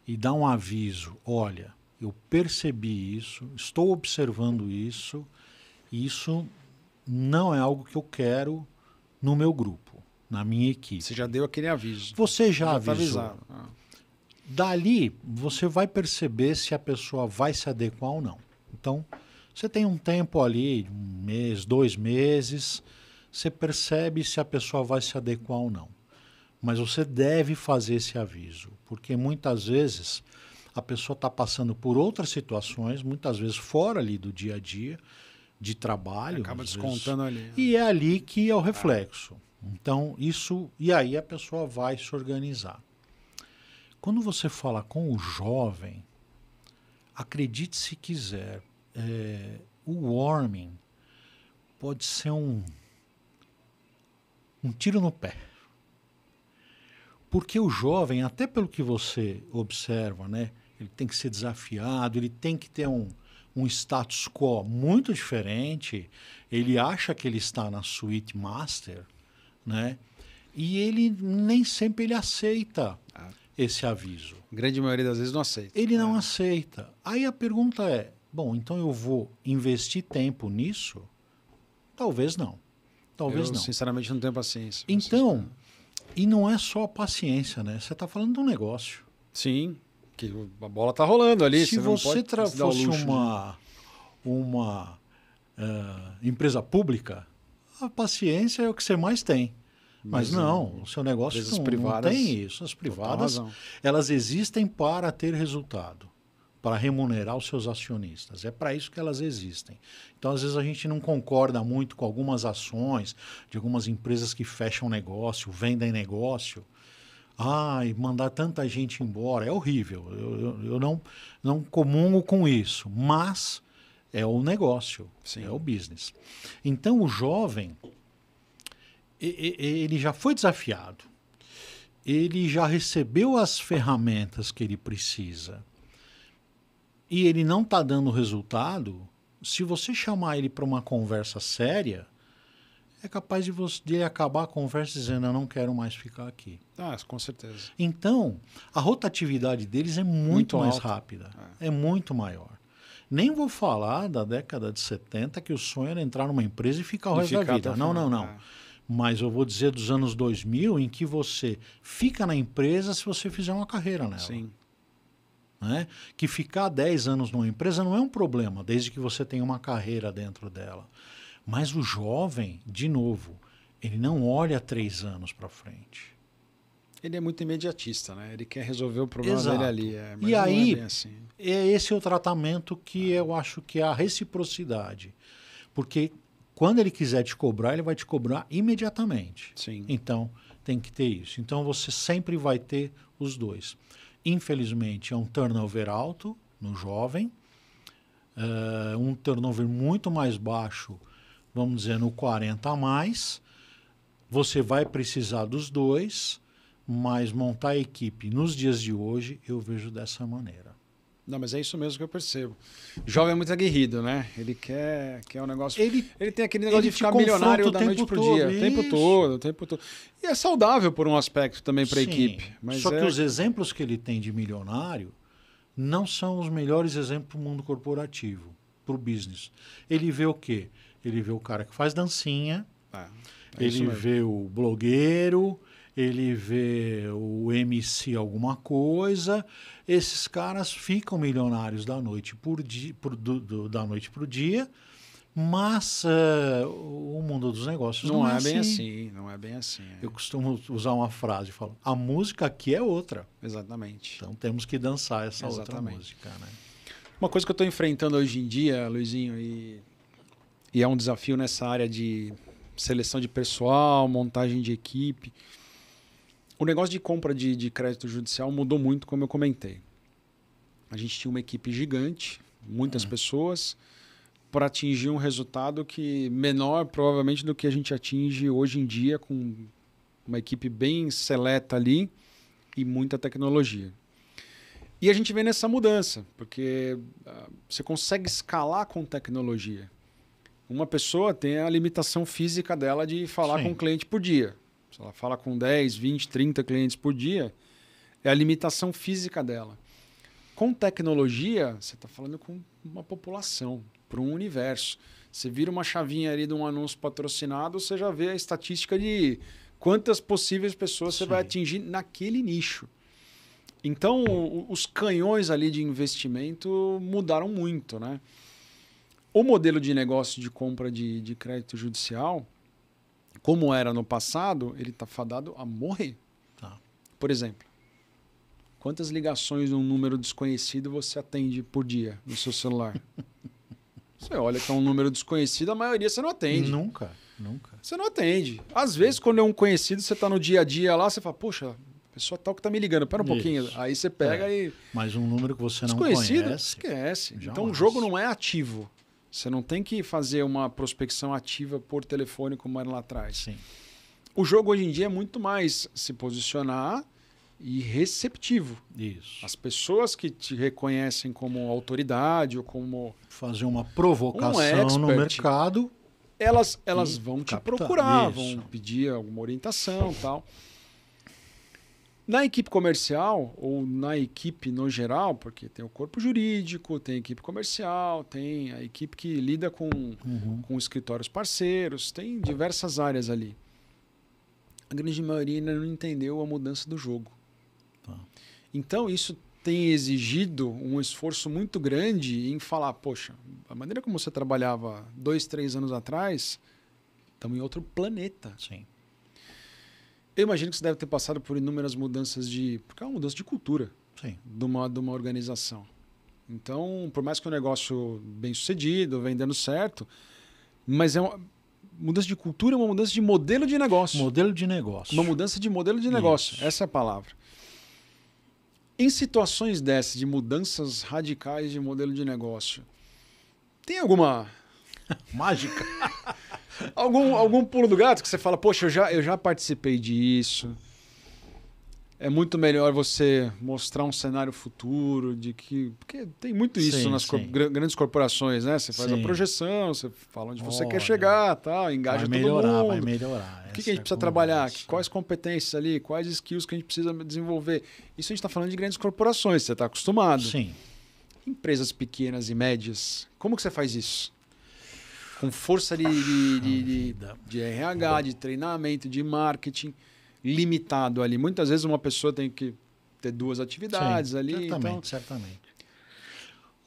e dar um aviso, olha, eu percebi isso, estou observando isso, e isso não é algo que eu quero no meu grupo, na minha equipe. Você já deu aquele aviso. Você já avisou. Dali, você vai perceber se a pessoa vai se adequar ou não. Então, você tem um tempo ali, 1 mês, 2 meses, você percebe se a pessoa vai se adequar ou não. Mas você deve fazer esse aviso, porque muitas vezes a pessoa está passando por outras situações, muitas vezes fora ali do dia a dia, de trabalho. Acaba descontando ali. Né? E é ali que é o reflexo. Então, isso... E aí a pessoa vai se organizar. Quando você fala com o jovem, acredite se quiser, o warming pode ser um tiro no pé. Porque o jovem, até pelo que você observa, né, ele tem que ser desafiado, ele tem que ter um status quo muito diferente, ele acha que ele está na suíte master, né, e ele nem sempre ele aceita esse aviso. A grande maioria das vezes não aceita. Ele não aceita. Aí a pergunta é, bom, então eu vou investir tempo nisso? Talvez não. Talvez não. Sinceramente, não tenho paciência. Então, e não é só a paciência, né? Você está falando de um negócio. Sim, que a bola está rolando ali. Se você fosse uma empresa pública, a paciência é o que você mais tem. Mas não, o seu negócio não tem isso. As privadas, elas existem para ter resultado, para remunerar os seus acionistas. É para isso que elas existem. Então, às vezes, a gente não concorda muito com algumas ações de algumas empresas que fecham negócio, vendem negócio. E mandar tanta gente embora é horrível. Eu não comungo com isso, mas é o negócio, é o business. Então, o jovem, ele já foi desafiado, ele já recebeu as ferramentas que ele precisa e ele não está dando resultado. Se você chamar ele para uma conversa séria, é capaz de ele acabar a conversa dizendo, eu não quero mais ficar aqui. Com certeza. Então, a rotatividade deles é muito mais rápida, é muito maior. Nem vou falar da década de 70, que o sonho era entrar numa empresa e ficar o resto da vida. Não. Mas eu vou dizer dos anos 2000, em que você fica na empresa se você fizer uma carreira nela. Sim. Né? Que ficar 10 anos numa empresa não é um problema, desde que você tenha uma carreira dentro dela. Mas o jovem, de novo, ele não olha 3 anos para frente. Ele é muito imediatista, né? Ele quer resolver o problema dele ali. Mas e aí, é bem assim. Esse é o tratamento que eu acho que é a reciprocidade. Porque quando ele quiser te cobrar, ele vai te cobrar imediatamente. Sim. Então, tem que ter isso. Então, você sempre vai ter os dois. Infelizmente, é um turnover alto no jovem, um turnover muito mais baixo, vamos dizer, no 40 a mais. Você vai precisar dos dois, mas montar a equipe nos dias de hoje, eu vejo dessa maneira. Não, mas é isso mesmo que eu percebo. O jovem é muito aguerrido, né? Ele quer um negócio... Ele tem aquele negócio de ficar milionário da noite pro dia. O tempo todo. E é saudável por um aspecto também para a equipe. Mas só que os exemplos que ele tem de milionário não são os melhores exemplos para o mundo corporativo, para o business. Ele vê o quê? Ele vê o cara que faz dancinha, ele vê o blogueiro, ele vê o MC alguma coisa. Esses caras ficam milionários da noite da noite para o dia, mas o mundo dos negócios não é bem assim. Não é bem assim. Eu costumo usar uma frase, falo, a música aqui é outra. Exatamente. Então temos que dançar essa outra música. Né? Uma coisa que eu estou enfrentando hoje em dia, Luizinho, e é um desafio nessa área de seleção de pessoal, montagem de equipe. O negócio de compra de crédito judicial mudou muito, como eu comentei. A gente tinha uma equipe gigante, muitas pessoas, para atingir um resultado que menor, provavelmente, do que a gente atinge hoje em dia, com uma equipe bem seleta ali e muita tecnologia. E a gente vem nessa mudança, porque você consegue escalar com tecnologia. Uma pessoa tem a limitação física dela de falar com um cliente por dia. Se ela fala com 10, 20, 30 clientes por dia, é a limitação física dela. Com tecnologia, você está falando com uma população, para um universo. Você vira uma chavinha ali de um anúncio patrocinado, você já vê a estatística de quantas possíveis pessoas você vai atingir naquele nicho. Então, os canhões ali de investimento mudaram muito, né? O modelo de negócio de compra de crédito judicial, como era no passado, ele está fadado a morrer. Tá. Por exemplo, quantas ligações de um número desconhecido você atende por dia no seu celular? Você olha que é um número desconhecido, a maioria você não atende. Nunca. Você não atende. Às vezes, quando é um conhecido, você está no dia a dia lá, você fala, poxa, a pessoa tal que está me ligando, pera um pouquinho. Aí você pega e... Mas um número que você não desconhecido, conhece... esquece. Jamais. Então, o jogo não é ativo. Você não tem que fazer uma prospecção ativa por telefone como era lá atrás. Sim. O jogo hoje em dia é muito mais se posicionar e receptivo. Isso. As pessoas que te reconhecem como autoridade ou como... Fazer uma provocação no mercado... Elas vão te procurar, isso. vão pedir alguma orientação e tal. Na equipe comercial, ou na equipe no geral, porque tem o corpo jurídico, tem a equipe comercial, tem a equipe que lida com escritórios parceiros, tem diversas áreas ali. A grande maioria ainda não entendeu a mudança do jogo. Tá. Então, isso tem exigido um esforço muito grande em falar, poxa, a maneira como você trabalhava 2, 3 anos atrás, estamos em outro planeta. Sim. Eu imagino que você deve ter passado por inúmeras mudanças porque é uma mudança de cultura. Sim. De uma organização. Então, por mais que o negócio bem sucedido, vendendo certo, mas é uma mudança de cultura, uma mudança de modelo de negócio. Modelo de negócio. Uma mudança de modelo de negócio. Isso. Essa é a palavra. Em situações dessas, de mudanças radicais de modelo de negócio, tem alguma... mágica? algum pulo do gato que você fala, poxa, eu já participei disso. É muito melhor você mostrar um cenário futuro de que... Porque tem muito isso nas grandes corporações, né? Você faz a projeção, você fala onde você quer chegar, tal, engaja todo mundo. Vai melhorar. O que a gente precisa trabalhar? Quais competências ali? Quais skills que a gente precisa desenvolver? Isso a gente está falando de grandes corporações, você está acostumado. Sim. Empresas pequenas e médias, como que você faz isso? Com força de RH, de treinamento, de marketing limitado ali. Muitas vezes uma pessoa tem que ter 2 atividades ali. Certamente.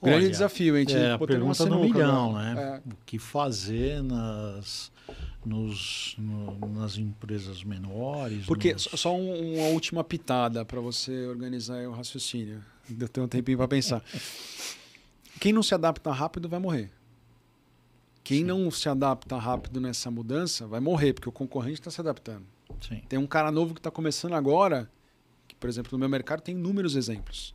Grande desafio, hein? A pergunta do milhão, agora, né? O que fazer nas empresas menores? Porque só uma última pitada para você organizar o raciocínio. Eu tenho um tempinho para pensar. Quem não se adapta rápido vai morrer. Quem não se adapta rápido nessa mudança vai morrer, porque o concorrente está se adaptando. Sim. Tem um cara novo que está começando agora, que, por exemplo, no meu mercado tem inúmeros exemplos.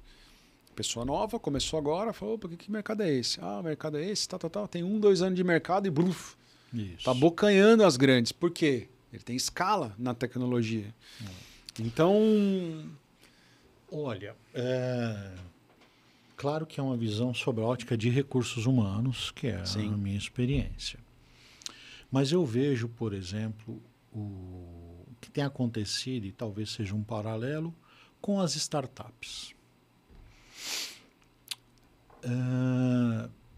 Pessoa nova, começou agora, falou, opa, que mercado é esse? Ah, o mercado é esse, tal. Tem 1, 2 anos de mercado e bluf, está abocanhando as grandes. Por quê? Ele tem escala na tecnologia. Então... Olha, claro que é uma visão sobre a ótica de recursos humanos, que é a minha experiência. Mas eu vejo, por exemplo, o que tem acontecido, e talvez seja um paralelo, com as startups.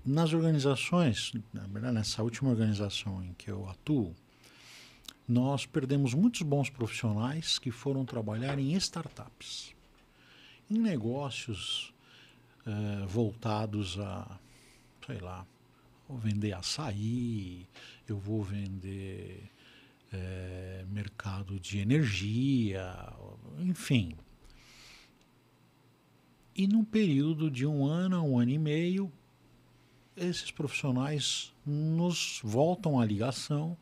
Nas organizações, na verdade, nessa última organização em que eu atuo, nós perdemos muitos bons profissionais que foram trabalhar em startups, em negócios voltados a, sei lá, vou vender açaí, eu vou vender mercado de energia, enfim. E num período de 1 ano a 1 ano e meio, esses profissionais nos voltam à ligação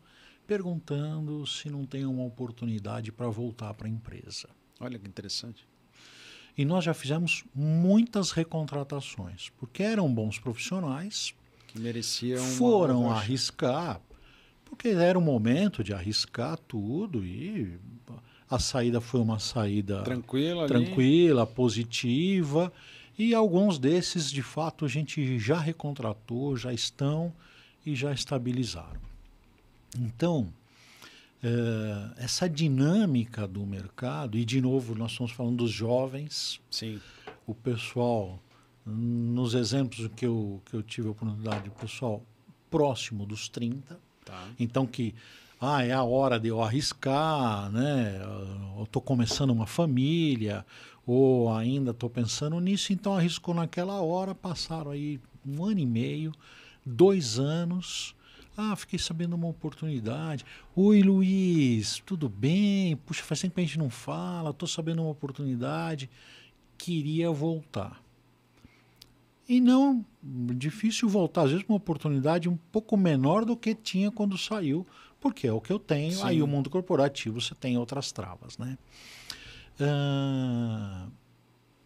perguntando se não tem uma oportunidade para voltar para a empresa. Olha que interessante. E nós já fizemos muitas recontratações, porque eram bons profissionais que mereciam foram arriscar, porque era o momento de arriscar tudo e a saída foi uma saída tranquila, positiva, e alguns desses, de fato, a gente já recontratou, já estão e já estabilizaram. Então, essa dinâmica do mercado, e de novo nós estamos falando dos jovens, sim, o pessoal, nos exemplos que eu tive a oportunidade, o pessoal próximo dos 30, então que é a hora de eu arriscar, né? Eu estou começando uma família, ou ainda estou pensando nisso, então arriscou naquela hora, passaram aí 1 ano e meio, 2 anos, Ah, fiquei sabendo uma oportunidade. Oi, Luiz, tudo bem? Puxa, faz tempo que a gente não fala, estou sabendo uma oportunidade, queria voltar. E não, difícil voltar. Às vezes uma oportunidade um pouco menor do que tinha quando saiu, porque é o que eu tenho. Sim. Aí o mundo corporativo você tem outras travas, né?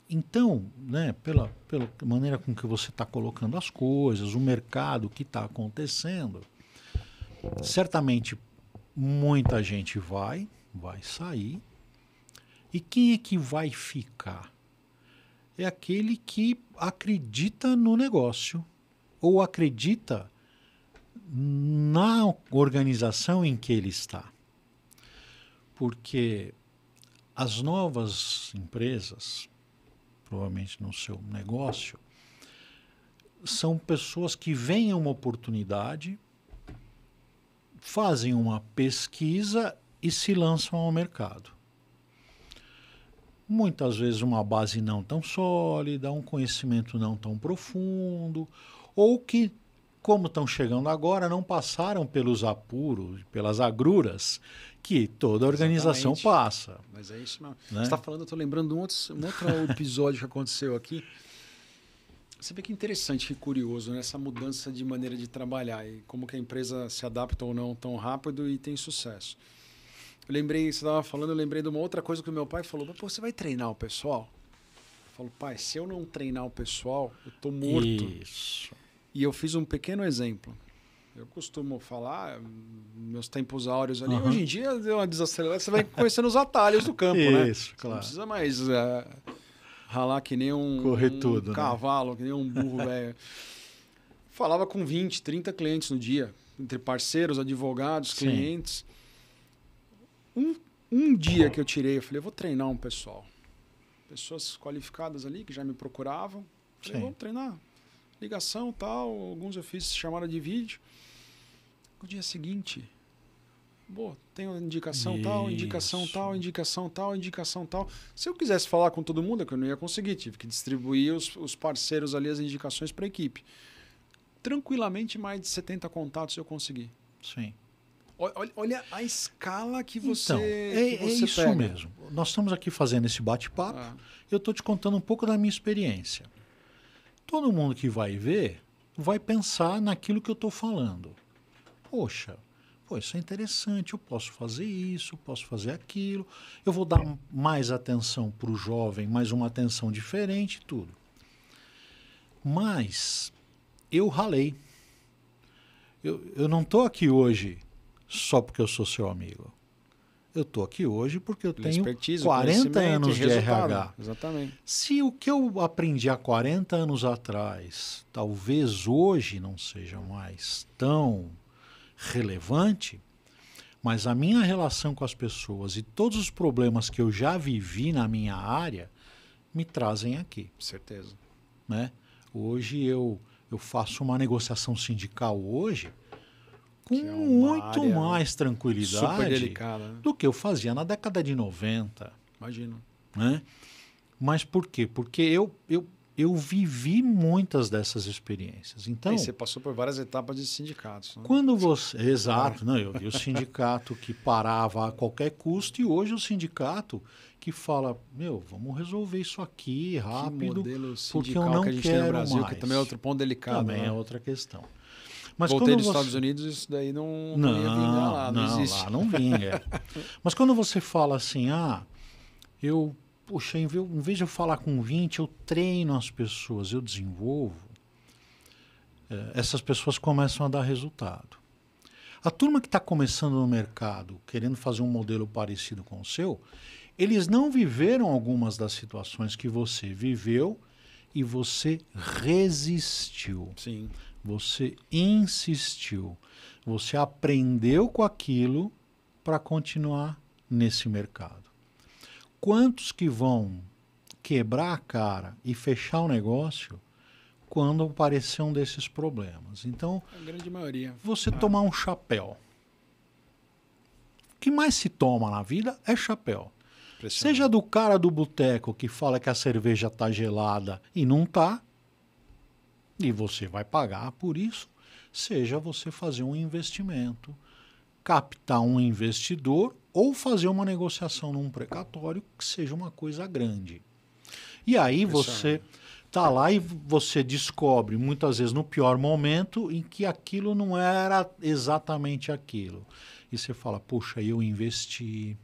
Então, né, pela maneira com que você está colocando as coisas, o mercado que está acontecendo, certamente muita gente vai sair. E quem é que vai ficar? É aquele que acredita no negócio ou acredita na organização em que ele está. Porque as novas empresas, provavelmente no seu negócio, são pessoas que veem uma oportunidade, fazem uma pesquisa e se lançam ao mercado. Muitas vezes uma base não tão sólida, um conhecimento não tão profundo, ou que, como estão chegando agora, não passaram pelos apuros, pelas agruras que toda organização passa. Mas é isso mesmo. Né? Você está falando, eu estou lembrando de um outro episódio que aconteceu aqui. Você vê que interessante e curioso, né? Essa mudança de maneira de trabalhar e como que a empresa se adapta ou não tão rápido e tem sucesso. Eu lembrei, você estava falando, eu lembrei de uma outra coisa que o meu pai falou. Pô, você vai treinar o pessoal? Eu falo, pai, se eu não treinar o pessoal, eu estou morto. Isso. E eu fiz um pequeno exemplo. Eu costumo falar, meus tempos áureos ali, hoje em dia deu uma desacelerada, você vai conhecendo os atalhos do campo, né? Isso, claro. Não precisa mais ralar que nem um cavalo, né? Que nem um burro velho. Falava com 20, 30 clientes no dia, entre parceiros, advogados, clientes. Um dia que eu tirei, eu falei, eu vou treinar um pessoal. Pessoas qualificadas ali que já me procuravam. Falei, vamos treinar. Ligação, tal, alguns eu fiz chamada de vídeo. No dia seguinte, tenho indicação tal, indicação tal, indicação tal, indicação tal. Se eu quisesse falar com todo mundo, é que eu não ia conseguir. Tive que distribuir os parceiros ali, as indicações para a equipe. Tranquilamente, mais de 70 contatos eu consegui. Sim. Olha a escala que você Então, é isso pega. mesmo. Nós estamos aqui fazendo esse bate-papo. Eu estou te contando um pouco da minha experiência. Todo mundo que vai ver vai pensar naquilo que eu estou falando. Poxa, isso é interessante, eu posso fazer isso, posso fazer aquilo. Eu vou dar mais atenção para o jovem, mais uma atenção diferente, tudo. Mas eu ralei. Eu não estou aqui hoje só porque eu sou seu amigo. Eu estou aqui hoje porque eu tenho 40 anos de RH. Exatamente. Se o que eu aprendi há 40 anos atrás, talvez hoje não seja mais tão relevante, mas a minha relação com as pessoas e todos os problemas que eu já vivi na minha área me trazem aqui. Certeza. Né? Hoje eu faço uma negociação sindical hoje com muito mais tranquilidade do que eu fazia na década de 90. Imagino. Né? Mas por quê? Porque eu vivi muitas dessas experiências. Então, e você passou por várias etapas de sindicatos. Né? Quando você... Exato. Não, eu vi o sindicato que parava a qualquer custo e hoje o sindicato que fala, vamos resolver isso aqui rápido, porque eu não que a gente quero tem no Brasil, mais. Que também é outro ponto delicado. Também é outra questão. Mas voltei dos Estados Unidos, isso daí não ia vingar lá, não existe. Lá não vinga. Mas quando você fala assim, poxa, em vez de eu falar com 20, eu treino as pessoas, eu desenvolvo, essas pessoas começam a dar resultado. A turma que está começando no mercado, querendo fazer um modelo parecido com o seu, eles não viveram algumas das situações que você viveu e você resistiu. Sim. Você insistiu. Você aprendeu com aquilo para continuar nesse mercado. Quantos que vão quebrar a cara e fechar o negócio quando aparecer um desses problemas? Então, a grande maioria. Você tomar um chapéu. O que mais se toma na vida é chapéu. Seja do cara do boteco que fala que a cerveja está gelada e não está, e você vai pagar por isso. seja você fazer um investimento, captar um investidor ou fazer uma negociação num precatório que seja uma coisa grande. E aí você está lá e você descobre, muitas vezes no pior momento, em que aquilo não era exatamente aquilo. E você fala, puxa, eu investi,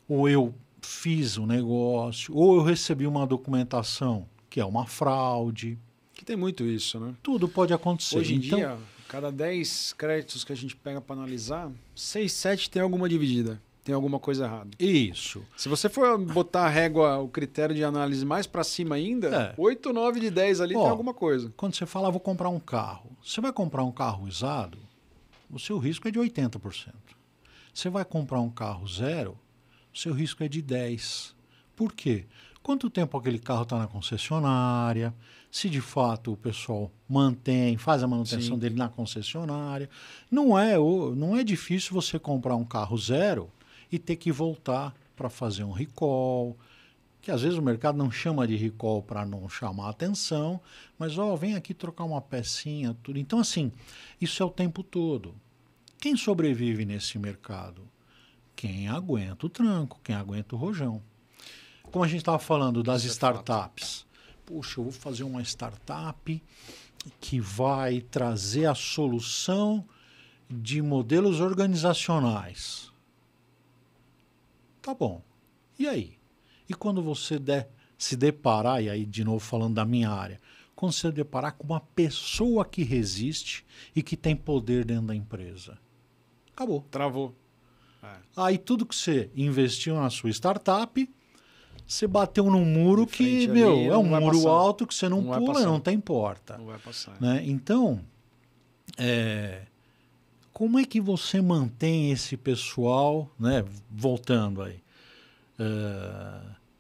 ou eu fiz um negócio, ou eu recebi uma documentação que é uma fraude. Que tem muito isso, né? Tudo pode acontecer. Hoje em dia, cada 10 créditos que a gente pega para analisar, 6, 7 tem alguma dividida. Tem alguma coisa errada. Isso. Se você for botar a régua, o critério de análise mais para cima ainda, 8, 9 de 10 ali tem alguma coisa. Quando você fala, vou comprar um carro. Você vai comprar um carro usado, o seu risco é de 80%. Você vai comprar um carro zero, o seu risco é de 10%. Por quê? Quanto tempo aquele carro está na concessionária, se de fato o pessoal faz a manutenção dele na concessionária. Não é difícil você comprar um carro zero e ter que voltar para fazer um recall, que às vezes o mercado não chama de recall para não chamar a atenção, mas vem aqui trocar uma pecinha, tudo. Então, assim, isso é o tempo todo. Quem sobrevive nesse mercado? Quem aguenta o tranco, quem aguenta o rojão. Como a gente estava falando das startups. Puxa, eu vou fazer uma startup que vai trazer a solução de modelos organizacionais. Tá bom. E aí? E quando você se deparar, e aí de novo falando da minha área, quando você deparar com uma pessoa que resiste e que tem poder dentro da empresa? Acabou. Travou. Aí tudo que você investiu na sua startup, você bateu num muro que, é um muro alto que você não pula e não tem porta. Não vai passar. Né? Então, como é que você mantém esse pessoal, né, voltando aí,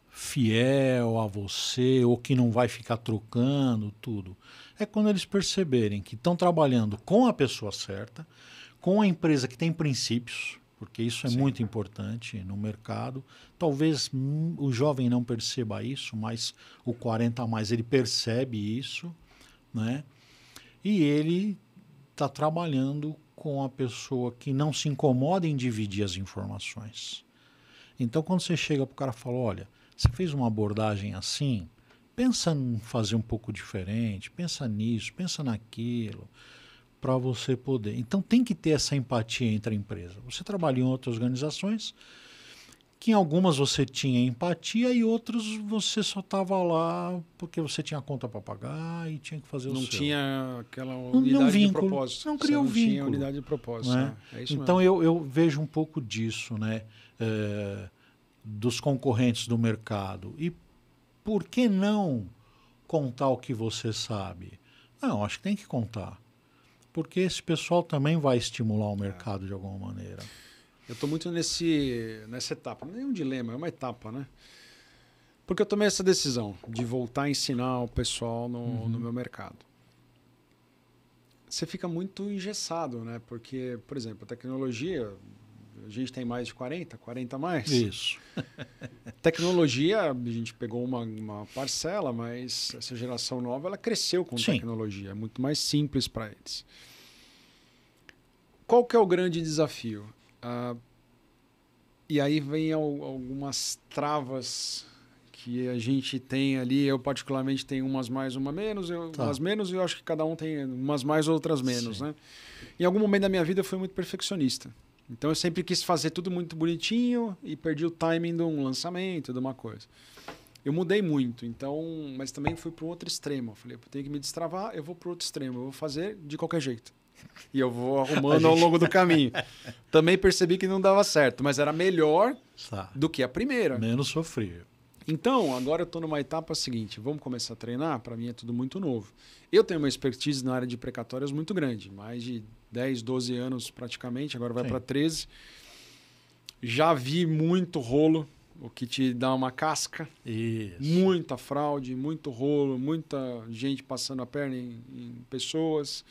fiel a você, ou que não vai ficar trocando tudo? É quando eles perceberem que estão trabalhando com a pessoa certa, com a empresa que tem princípios, porque isso é muito importante no mercado. Talvez o jovem não perceba isso, mas o 40 a mais ele percebe isso, né? E ele está trabalhando com a pessoa que não se incomoda em dividir as informações. Então, quando você chega para o cara e fala, olha, você fez uma abordagem assim, pensa em fazer um pouco diferente, pensa nisso, pensa naquilo, para você poder. Então tem que ter essa empatia entre a empresa. Você trabalhou em outras organizações que em algumas você tinha empatia e outras você só estava lá porque você tinha conta para pagar e tinha que fazer o seu. Não tinha aquela unidade de propósito. Não criou vínculo. Não tinha unidade de propósito. Né? É isso então mesmo. eu vejo um pouco disso, né? Dos concorrentes do mercado. E por que não contar o que você sabe? Não, acho que tem que contar. Porque esse pessoal também vai estimular o mercado de alguma maneira. Eu estou muito nessa etapa. Não é um dilema, é uma etapa, né? Porque eu tomei essa decisão de voltar a ensinar o pessoal no meu mercado. Você fica muito engessado, né? Porque, por exemplo, a tecnologia, a gente tem mais de 40 a mais. Isso. Tecnologia, a gente pegou uma parcela, mas essa geração nova, ela cresceu com tecnologia. É muito mais simples para eles. Qual que é o grande desafio? E aí vem algumas travas que a gente tem ali. Eu, particularmente, tenho umas mais, uma menos. Umas menos e eu acho que cada um tem umas mais, outras menos. Né? Em algum momento da minha vida, eu fui muito perfeccionista. Então, eu sempre quis fazer tudo muito bonitinho e perdi o timing de um lançamento, de uma coisa. Eu mudei muito, então, mas também fui para um outro extremo. Eu falei, eu tenho que me destravar, eu vou para o outro extremo. Eu vou fazer de qualquer jeito. E eu vou arrumando ao longo do caminho. Também percebi que não dava certo, mas era melhor do que a primeira. Menos sofrível. Então, agora eu estou numa etapa seguinte. Vamos começar a treinar? Para mim é tudo muito novo. Eu tenho uma expertise na área de precatórios muito grande. Mais de 10, 12 anos praticamente. Agora vai para 13. Já vi muito rolo, o que te dá uma casca. Isso. Muita fraude, muito rolo, muita gente passando a perna em pessoas.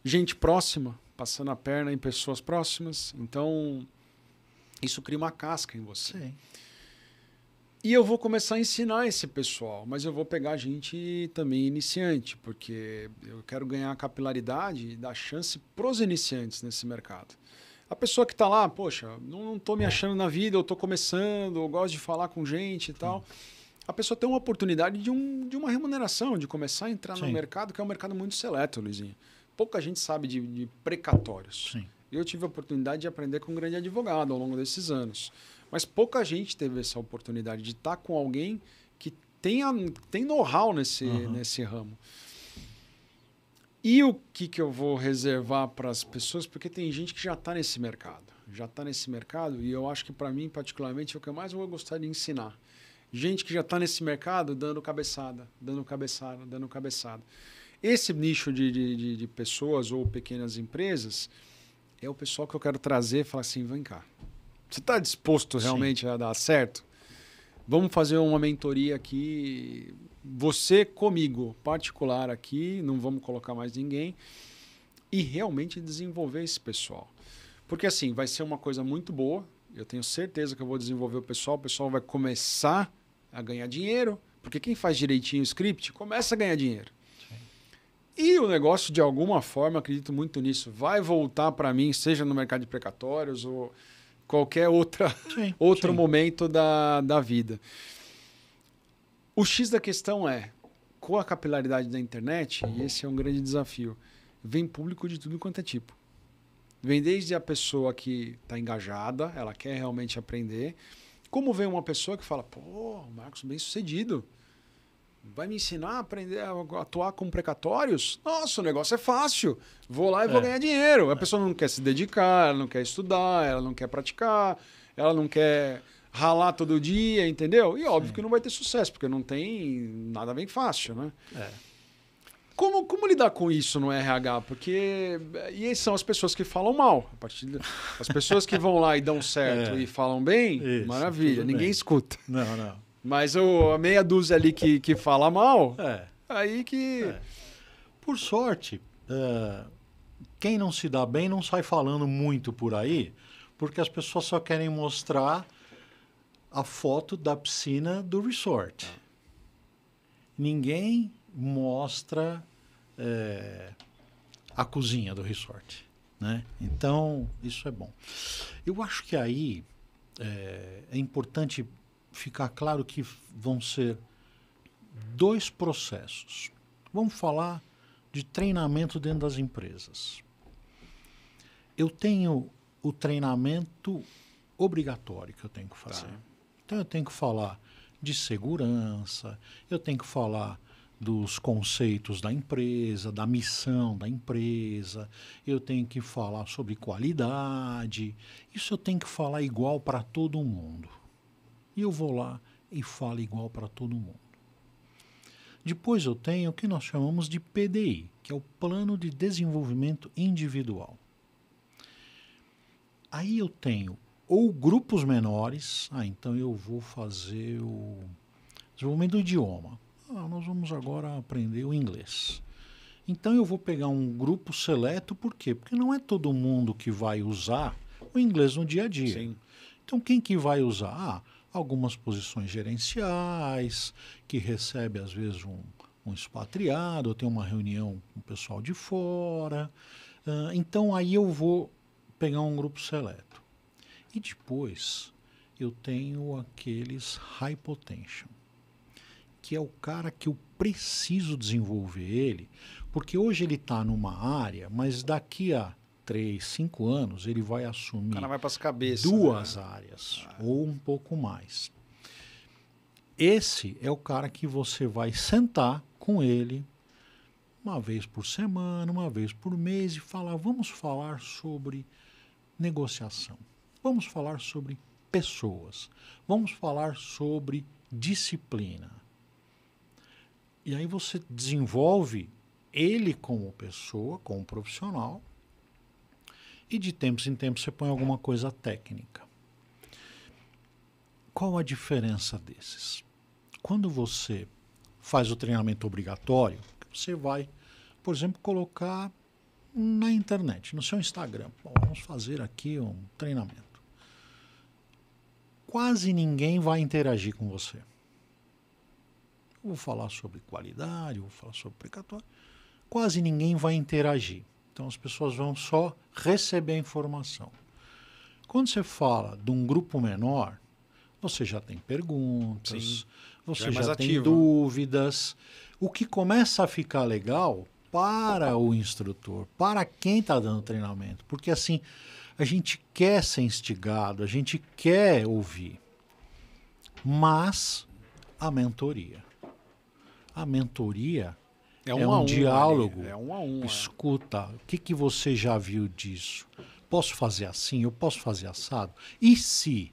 Gente próxima passando a perna em pessoas próximas. Então, isso cria uma casca em você. Sim. E eu vou começar a ensinar esse pessoal, mas eu vou pegar gente também iniciante, porque eu quero ganhar capilaridade e dar chance pros iniciantes nesse mercado. A pessoa que está lá, poxa, não estou me achando na vida, eu estou começando, eu gosto de falar com gente e tal. A pessoa tem uma oportunidade de uma remuneração, de começar a entrar no mercado, que é um mercado muito seleto, Luizinho. Pouca gente sabe de precatórios. Sim. Eu tive a oportunidade de aprender com um grande advogado ao longo desses anos. Mas pouca gente teve essa oportunidade de estar com alguém que tem know-how nesse ramo. E o que eu vou reservar para as pessoas? Porque tem gente que já está nesse mercado. Já está nesse mercado e eu acho que para mim, particularmente, é o que eu mais vou gostar de ensinar. Gente que já está nesse mercado dando cabeçada, dando cabeçada, dando cabeçada. Esse nicho de pessoas ou pequenas empresas é o pessoal que eu quero trazer e falar assim, vem cá. Você está disposto realmente a dar certo? Vamos fazer uma mentoria aqui, você comigo, particular aqui, não vamos colocar mais ninguém, e realmente desenvolver esse pessoal. Porque assim, vai ser uma coisa muito boa, eu tenho certeza que eu vou desenvolver o pessoal vai começar a ganhar dinheiro, porque quem faz direitinho o script começa a ganhar dinheiro. Sim. E o negócio, de alguma forma, acredito muito nisso, vai voltar para mim, seja no mercado de precatórios ou qualquer outro momento da vida. O X da questão é, com a capilaridade da internet, e esse é um grande desafio, vem público de tudo quanto é tipo. Vem desde a pessoa que está engajada, ela quer realmente aprender, como vem uma pessoa que fala, pô, Marcos, bem sucedido, vai me ensinar a aprender a atuar com precatórios? Nossa, o negócio é fácil. Vou lá e vou ganhar dinheiro. A pessoa não quer se dedicar, ela não quer estudar, ela não quer praticar, ela não quer ralar todo dia, entendeu? E óbvio que não vai ter sucesso, porque não tem nada bem fácil, né? Como lidar com isso no RH? Porque e são as pessoas que falam mal. As pessoas que vão lá e dão certo e falam bem, isso, maravilha, ninguém escuta. Não. Mas a meia dúzia ali que fala mal, aí que... Por sorte, quem não se dá bem não sai falando muito por aí, porque as pessoas só querem mostrar a foto da piscina do resort. Ninguém mostra a cozinha do resort, né? Então, isso é bom. Eu acho que aí é importante ficar claro que vão ser 2 processos. Vamos falar de treinamento dentro das empresas. Eu tenho o treinamento obrigatório que eu tenho que fazer. Então, eu tenho que falar de segurança, eu tenho que falar dos conceitos da empresa, da missão da empresa, eu tenho que falar sobre qualidade. Isso eu tenho que falar igual para todo mundo. E eu vou lá e falo igual para todo mundo. Depois eu tenho o que nós chamamos de PDI, que é o Plano de Desenvolvimento Individual. Aí eu tenho ou grupos menores, então eu vou fazer o desenvolvimento do idioma. Nós vamos agora aprender o inglês. Então eu vou pegar um grupo seleto, por quê? Porque não é todo mundo que vai usar o inglês no dia a dia. Sim. Então quem que vai usar? Algumas posições gerenciais, que recebe às vezes um expatriado, ou tem uma reunião com o pessoal de fora. Então aí eu vou pegar um grupo seleto. E depois eu tenho aqueles high potential, que é o cara que eu preciso desenvolver ele, porque hoje ele está numa área, mas daqui a 3, 5 anos ele vai assumir vai pras cabeças, 2 áreas, ou um pouco mais. Esse é o cara que você vai sentar com ele uma vez por semana, uma vez por mês e falar, vamos falar sobre negociação, vamos falar sobre pessoas, vamos falar sobre disciplina. E aí você desenvolve ele como pessoa, como profissional, e de tempos em tempos você põe alguma coisa técnica. Qual a diferença desses? Quando você faz o treinamento obrigatório, você vai, por exemplo, colocar na internet, no seu Instagram. Bom, vamos fazer aqui um treinamento. quase ninguém vai interagir com você. Eu vou falar sobre qualidade, eu vou falar sobre precatório. Quase ninguém vai interagir. Então as pessoas vão só receber a informação. Quando você fala de um grupo menor, você já tem perguntas, Sim, você já tem ativo, dúvidas. O que começa a ficar legal para o instrutor, para quem está dando treinamento. Porque assim, a gente quer ser instigado, a gente quer ouvir. Mas a mentoria. A mentoria é um diálogo. É um a um. Escuta, o que você já viu disso? Posso fazer assim? Eu posso fazer assado? E se?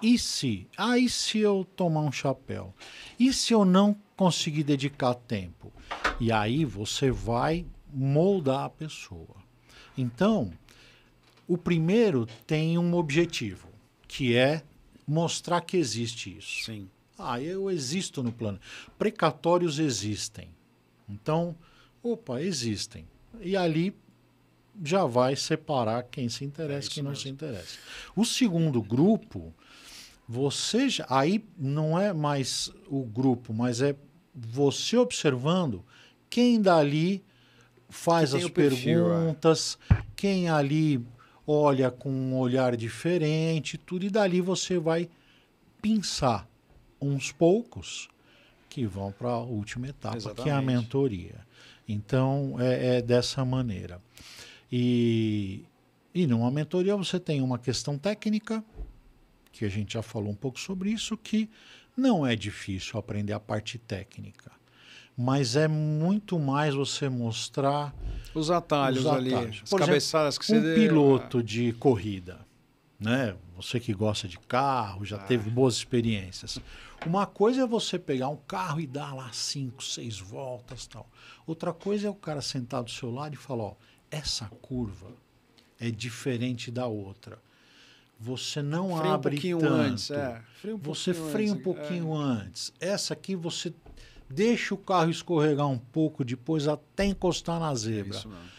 E se? Ah, e se eu tomar um chapéu? E se eu não conseguir dedicar tempo? E aí você vai moldar a pessoa. Então, o primeiro tem um objetivo, que é mostrar que existe isso. Sim. Ah, eu existo no plano. Precatórios existem. Então, existem. E ali já vai separar quem se interessa e quem não se interessa. O segundo grupo, aí não é mais o grupo, mas é você observando quem dali faz as perguntas, quem ali olha com um olhar diferente, tudo, e dali você vai pensar uns poucos que vão para a última etapa, exatamente, que é a mentoria. Então, é dessa maneira. E numa mentoria você tem uma questão técnica, que a gente já falou um pouco sobre isso, que não é difícil aprender a parte técnica, mas é muito mais você mostrar os atalhos ali, as cabeçadas que você deu. Um piloto de corrida, né? Você que gosta de carro, já teve boas experiências. Uma coisa é você pegar um carro e dar lá 5, 6 voltas, tal. Outra coisa é o cara sentar do seu lado e falar, ó, essa curva é diferente da outra. Você não freia abre um pouquinho tanto. Antes, você freia um pouquinho antes. Essa aqui você deixa o carro escorregar um pouco, depois até encostar na zebra. Isso mesmo.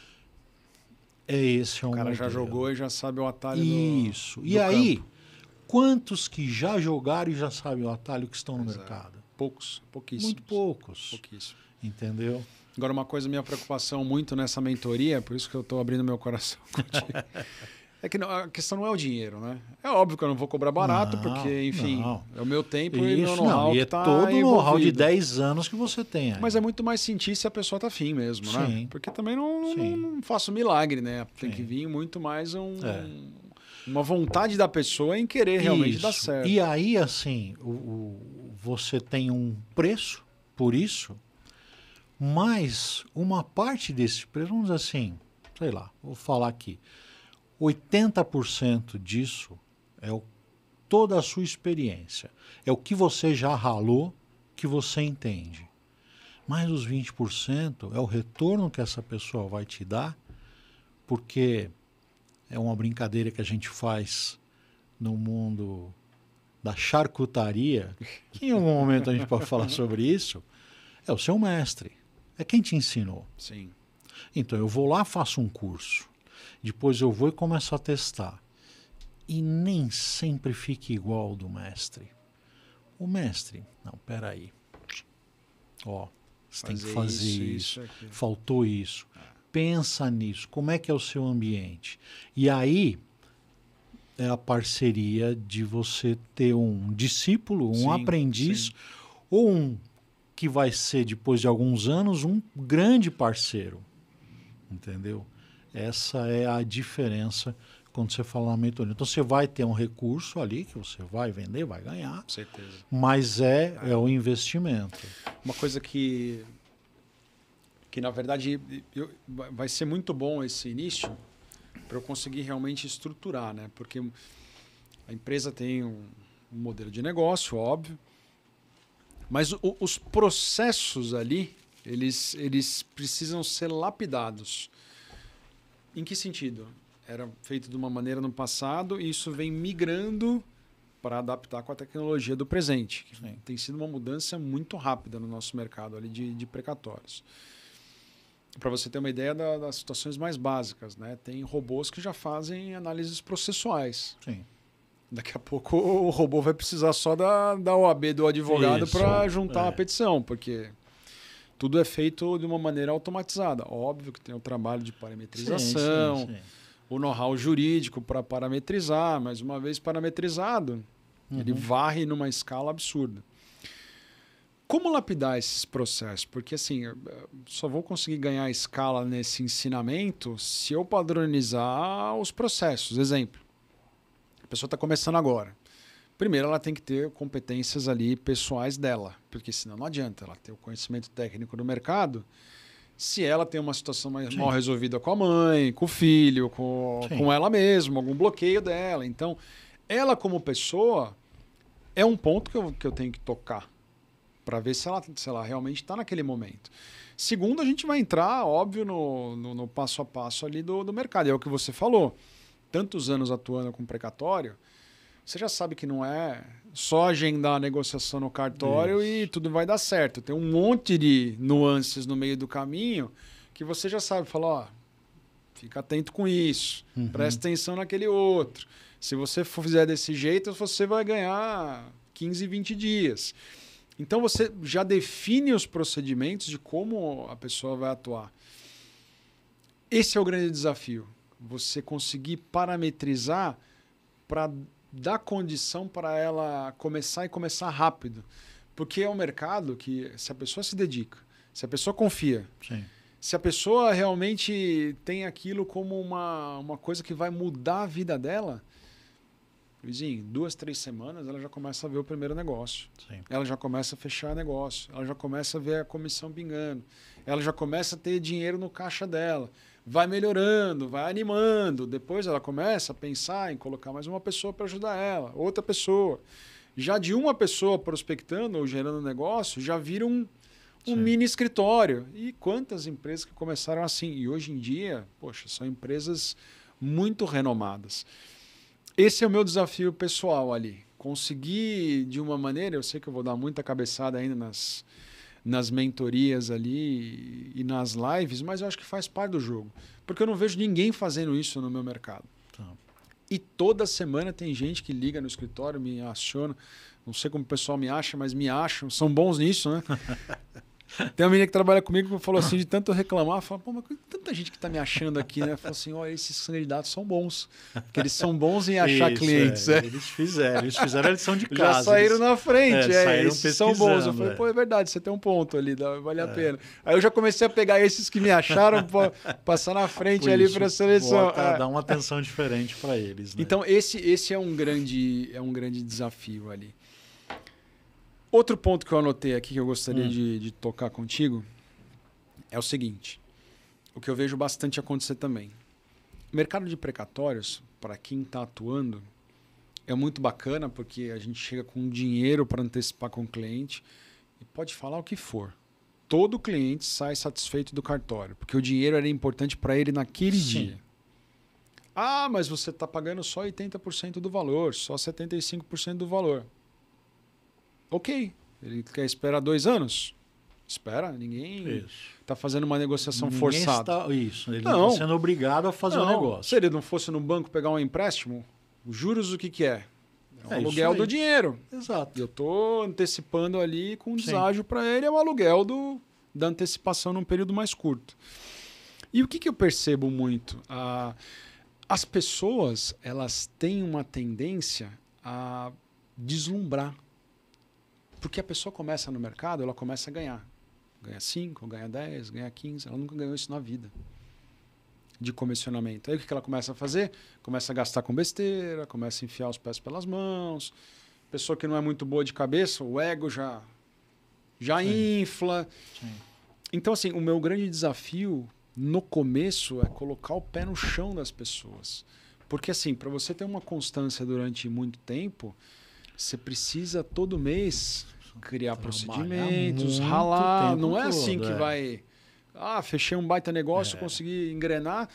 Esse é um o cara modelo. Já jogou e já sabe o atalho Isso. do E aí, quantos que já jogaram e já sabem o atalho que estão no mercado? Pouquíssimos. Muito poucos. Pouquíssimos. Entendeu? Agora, uma coisa, minha preocupação muito nessa mentoria, por isso que eu estou abrindo meu coração contigo, é que a questão não é o dinheiro, né? É óbvio que eu não vou cobrar barato, porque, enfim, é o meu tempo e meu know-how que está todo o know-how de 10 anos que você tem aí. Mas é muito mais sentir se a pessoa está afim mesmo, né? Porque também não faço milagre, né? Tem que vir muito mais uma vontade da pessoa em querer realmente dar certo. E aí, assim, você tem um preço por isso, mas uma parte desse preço, vamos dizer assim, sei lá, vou falar aqui, 80% disso é toda a sua experiência. É o que você já ralou, que você entende. Mais os 20% é o retorno que essa pessoa vai te dar, porque é uma brincadeira que a gente faz no mundo da charcutaria, que em algum momento a gente pode falar sobre isso, é o seu mestre. É quem te ensinou. Sim. Então eu vou lá, faço um curso. Depois eu vou e começo a testar. E nem sempre fica igual ao do mestre. O mestre, não, peraí. Ó, você tem que fazer isso. Faltou isso. Pensa nisso. Como é que é o seu ambiente? E aí é a parceria de você ter um discípulo, um aprendiz, ou um que vai ser, depois de alguns anos, um grande parceiro. Entendeu? Essa é a diferença quando você fala na mentoria. Então, você vai ter um recurso ali que você vai vender, vai ganhar. Com certeza. Mas é o investimento. Uma coisa que na verdade, vai ser muito bom esse início para eu conseguir realmente estruturar, né? Porque a empresa tem um modelo de negócio, óbvio, mas os processos ali, eles precisam ser lapidados. Em que sentido? Era feito de uma maneira no passado e isso vem migrando para adaptar com a tecnologia do presente. Tem sido uma mudança muito rápida no nosso mercado ali de precatórios. Para você ter uma ideia das situações mais básicas, né? Tem robôs que já fazem análises processuais. Sim. Daqui a pouco o robô vai precisar só da OAB do advogado para juntar a petição, porque tudo é feito de uma maneira automatizada. Óbvio que tem o trabalho de parametrização, sim. o know-how jurídico para parametrizar, mas uma vez parametrizado, ele varre numa escala absurda. Como lapidar esses processos? Porque assim, eu só vou conseguir ganhar escala nesse ensinamento se eu padronizar os processos. Exemplo, a pessoa está começando agora. Primeiro, ela tem que ter competências ali pessoais dela, porque senão não adianta ela ter o conhecimento técnico do mercado se ela tem uma situação mal resolvida com a mãe, com o filho, com ela mesma, algum bloqueio dela. Então, ela como pessoa é um ponto que eu tenho que tocar para ver se ela realmente está naquele momento. Segundo, a gente vai entrar, óbvio, no passo a passo ali do mercado. É o que você falou. Tantos anos atuando com precatório, você já sabe que não é só agendar a negociação no cartório e tudo vai dar certo. Tem um monte de nuances no meio do caminho que você já sabe. Fala, ó, fica atento com isso, presta atenção naquele outro. Se você fizer desse jeito, você vai ganhar 15, 20 dias. Então você já define os procedimentos de como a pessoa vai atuar. Esse é o grande desafio. Você conseguir parametrizar para dar condição para ela começar rápido. Porque é um mercado que, se a pessoa se dedica, se a pessoa confia, se a pessoa realmente tem aquilo como uma coisa que vai mudar a vida dela, Luizinho, 2, 3 semanas ela já começa a ver o primeiro negócio. Ela já começa a fechar negócio. Ela já começa a ver a comissão pingando. Ela já começa a ter dinheiro no caixa dela. Vai melhorando, vai animando. Depois ela começa a pensar em colocar mais uma pessoa para ajudar ela, outra pessoa. Já de uma pessoa prospectando ou gerando negócio, já vira um mini escritório. E quantas empresas que começaram assim? E hoje em dia, poxa, são empresas muito renomadas. Esse é o meu desafio pessoal ali. Conseguir, de uma maneira, eu sei que eu vou dar muita cabeçada ainda nas mentorias ali e nas lives, mas eu acho que faz parte do jogo. Porque eu não vejo ninguém fazendo isso no meu mercado. E toda semana tem gente que liga no escritório, me aciona. Não sei como o pessoal me acha, mas me acham. São bons nisso, né? Tem uma menina que trabalha comigo que falou assim, de tanto reclamar, fala, pô, mas tanta gente que está me achando aqui, né? Fala assim, olha, esses candidatos são bons. Porque eles são bons em achar clientes. Eles fizeram a lição de casa. Já saíram na frente, saíram esses são bons. Eu falei, pô, é verdade, você tem um ponto ali, vale a pena. Aí eu já comecei a pegar esses que me acharam, passar na frente ali para a seleção. Dar uma atenção diferente para eles. Né? Então, esse é um grande desafio ali. Outro ponto que eu anotei aqui que eu gostaria de tocar contigo é o seguinte. O que eu vejo bastante acontecer também. O mercado de precatórios, para quem está atuando, é muito bacana porque a gente chega com dinheiro para antecipar com o cliente e pode falar o que for. Todo cliente sai satisfeito do cartório, porque o dinheiro era importante para ele naquele dia. Ah, mas você está pagando só 80% do valor, só 75% do valor. Ok, ele quer esperar 2 anos? Espera, ninguém está fazendo uma negociação forçada. Ele não está sendo obrigado a fazer um negócio. Se ele não fosse no banco pegar um empréstimo, os juros o que é? É o aluguel do dinheiro. Exato. Eu estou antecipando ali com um deságio para ele, é o aluguel da antecipação num período mais curto. E o que eu percebo muito? As pessoas, elas têm uma tendência a deslumbrar. Porque a pessoa começa no mercado, ela começa a ganhar. Ganha 5, ganha 10, ganha 15. Ela nunca ganhou isso na vida. De comissionamento. Aí o que ela começa a fazer? Começa a gastar com besteira, começa a enfiar os pés pelas mãos. Pessoa que não é muito boa de cabeça, o ego já infla. Sim. Então, assim, o meu grande desafio no começo é colocar o pé no chão das pessoas. Porque, assim, para você ter uma constância durante muito tempo, você precisa todo mês criar procedimentos, ralar. Não é assim que vai... fechei um baita negócio, consegui engrenar,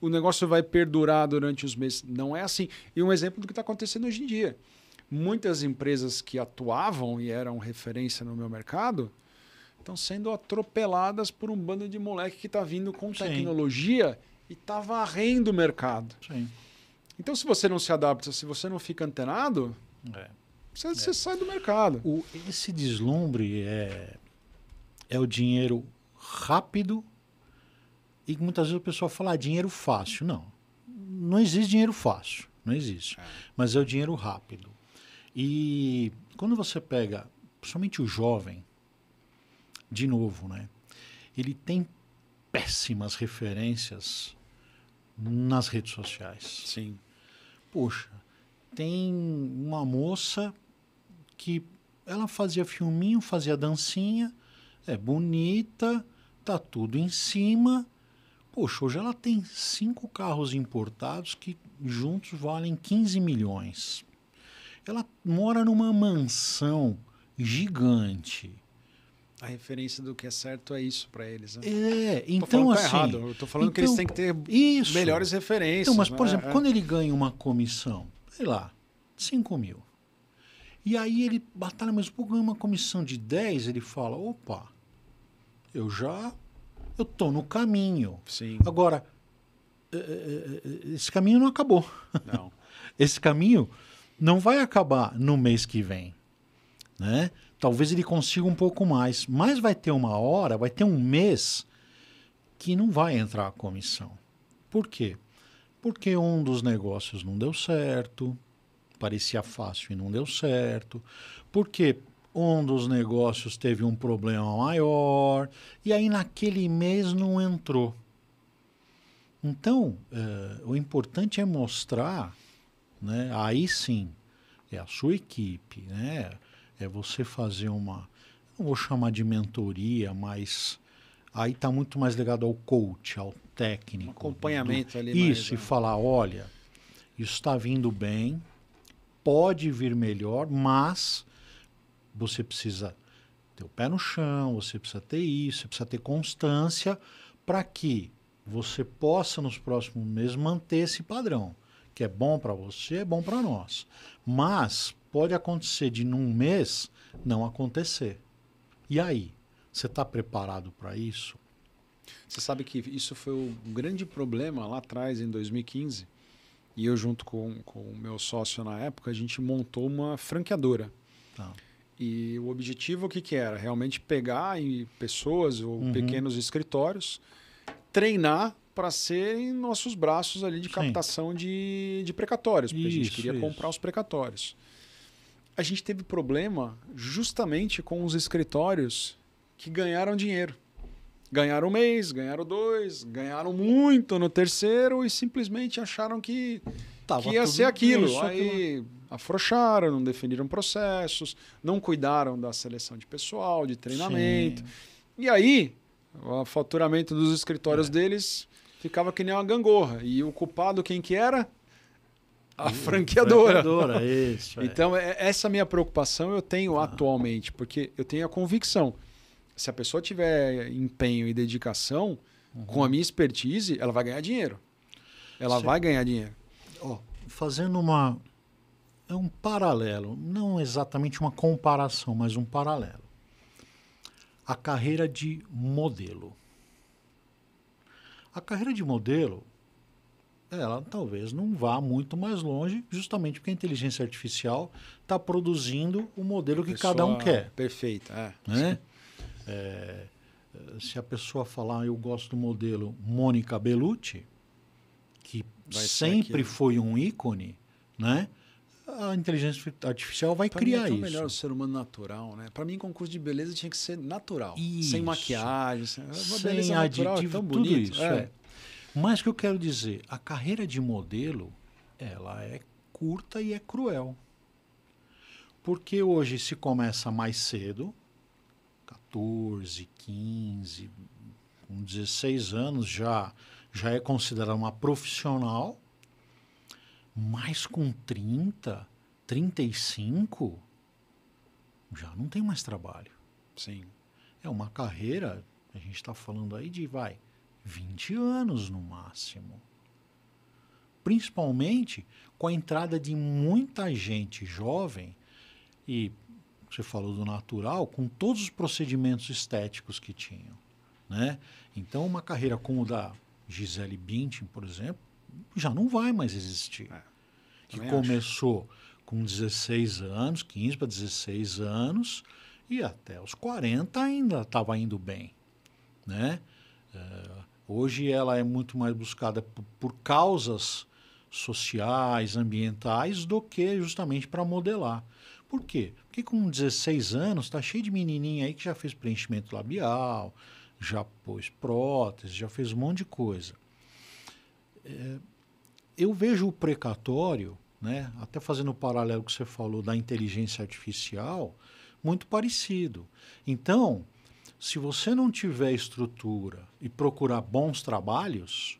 o negócio vai perdurar durante os meses. Não é assim. E um exemplo do que está acontecendo hoje em dia. Muitas empresas que atuavam e eram referência no meu mercado estão sendo atropeladas por um bando de moleque que está vindo com tecnologia e está varrendo o mercado. Sim. Então, se você não se adapta, se você não fica antenado, você sai do mercado. Esse deslumbre é o dinheiro rápido e muitas vezes o pessoal fala dinheiro fácil. Não existe dinheiro fácil, não existe. Mas é o dinheiro rápido. E quando você pega, principalmente o jovem, de novo, né? Ele tem péssimas referências nas redes sociais. Sim. Poxa, tem uma moça que ela fazia filminho, fazia dancinha, é bonita, tá tudo em cima. Poxa, hoje ela tem 5 carros importados que juntos valem 15 milhões. Ela mora numa mansão gigante. A referência do que é certo é isso para eles. Né? Então assim... errado. Eu tô falando que eles têm que ter melhores referências. Então, mas, por exemplo, quando ele ganha uma comissão, sei lá, 5 mil. E aí ele batalha, mas ganha uma comissão de 10, ele fala, opa, eu tô no caminho. Sim. Agora, esse caminho não acabou. Não. Esse caminho não vai acabar no mês que vem, né? Talvez ele consiga um pouco mais, mas vai ter uma hora, vai ter um mês que não vai entrar a comissão. Por quê? Porque um dos negócios não deu certo, parecia fácil e não deu certo, porque um dos negócios teve um problema maior, e aí naquele mês não entrou. Então, o importante é mostrar, né, aí sim, é a sua equipe, né? É você fazer uma, não vou chamar de mentoria, mas aí está muito mais ligado ao coach, ao técnico. Um acompanhamento ali. Isso, e falar, olha, isso está vindo bem, pode vir melhor, mas você precisa ter o pé no chão, você precisa ter isso, você precisa ter constância para que você possa nos próximos meses manter esse padrão, que é bom para você, é bom para nós. Mas pode acontecer de num mês não acontecer. E aí? Você está preparado para isso? Você sabe que isso foi um grande problema lá atrás, em 2015. E eu, junto com o meu sócio na época, a gente montou uma franqueadora. Tá. E o objetivo, o que era? Realmente pegar pessoas ou pequenos escritórios, treinar para serem nossos braços ali de captação de precatórios. Porque a gente queria comprar os precatórios. A gente teve problema justamente com os escritórios que ganharam dinheiro. Ganharam um mês, ganharam 2, ganharam muito no terceiro e simplesmente acharam que ia ser aquilo. Aí afrouxaram, não definiram processos, não cuidaram da seleção de pessoal, de treinamento. Sim. E aí, o faturamento dos escritórios deles ficava que nem uma gangorra. E o culpado quem que era? A franqueadora. Isso, então, essa minha preocupação eu tenho atualmente, porque eu tenho a convicção. Se a pessoa tiver empenho e dedicação, com a minha expertise, ela vai ganhar dinheiro. Ela vai ganhar dinheiro. Fazendo um paralelo, não exatamente uma comparação, mas um paralelo. A carreira de modelo. A carreira de modelo, ela talvez não vá muito mais longe, justamente porque a inteligência artificial está produzindo o modelo que cada um quer. Perfeito. Né? Se a pessoa falar, eu gosto do modelo Mônica Bellucci, que sempre foi um ícone, né? A inteligência artificial vai criar isso. É melhor o ser humano natural, né? Para mim, concurso de beleza tinha que ser natural, sem maquiagem, sem aditivo, tão bonito. Tudo isso. Mas o que eu quero dizer, a carreira de modelo, ela é curta e é cruel. Porque hoje se começa mais cedo, 14, 15, com 16 anos já é considerada uma profissional, mas com 30, 35, já não tem mais trabalho. Sim. É uma carreira, a gente está falando aí de, 20 anos no máximo. Principalmente com a entrada de muita gente jovem e, você falou do natural, com todos os procedimentos estéticos que tinham, né? Então, uma carreira como a da Gisele Bündchen, por exemplo, já não vai mais existir. Que começou com 16 anos, 15 para 16 anos, e até os 40 ainda estava indo bem, né? Hoje ela é muito mais buscada por causas sociais, ambientais, do que justamente para modelar. Por quê? Porque com 16 anos está cheio de menininha aí que já fez preenchimento labial, já pôs prótese, já fez um monte de coisa. Eu vejo o precatório, né, até fazendo o paralelo que você falou da inteligência artificial, muito parecido. Então, se você não tiver estrutura e procurar bons trabalhos,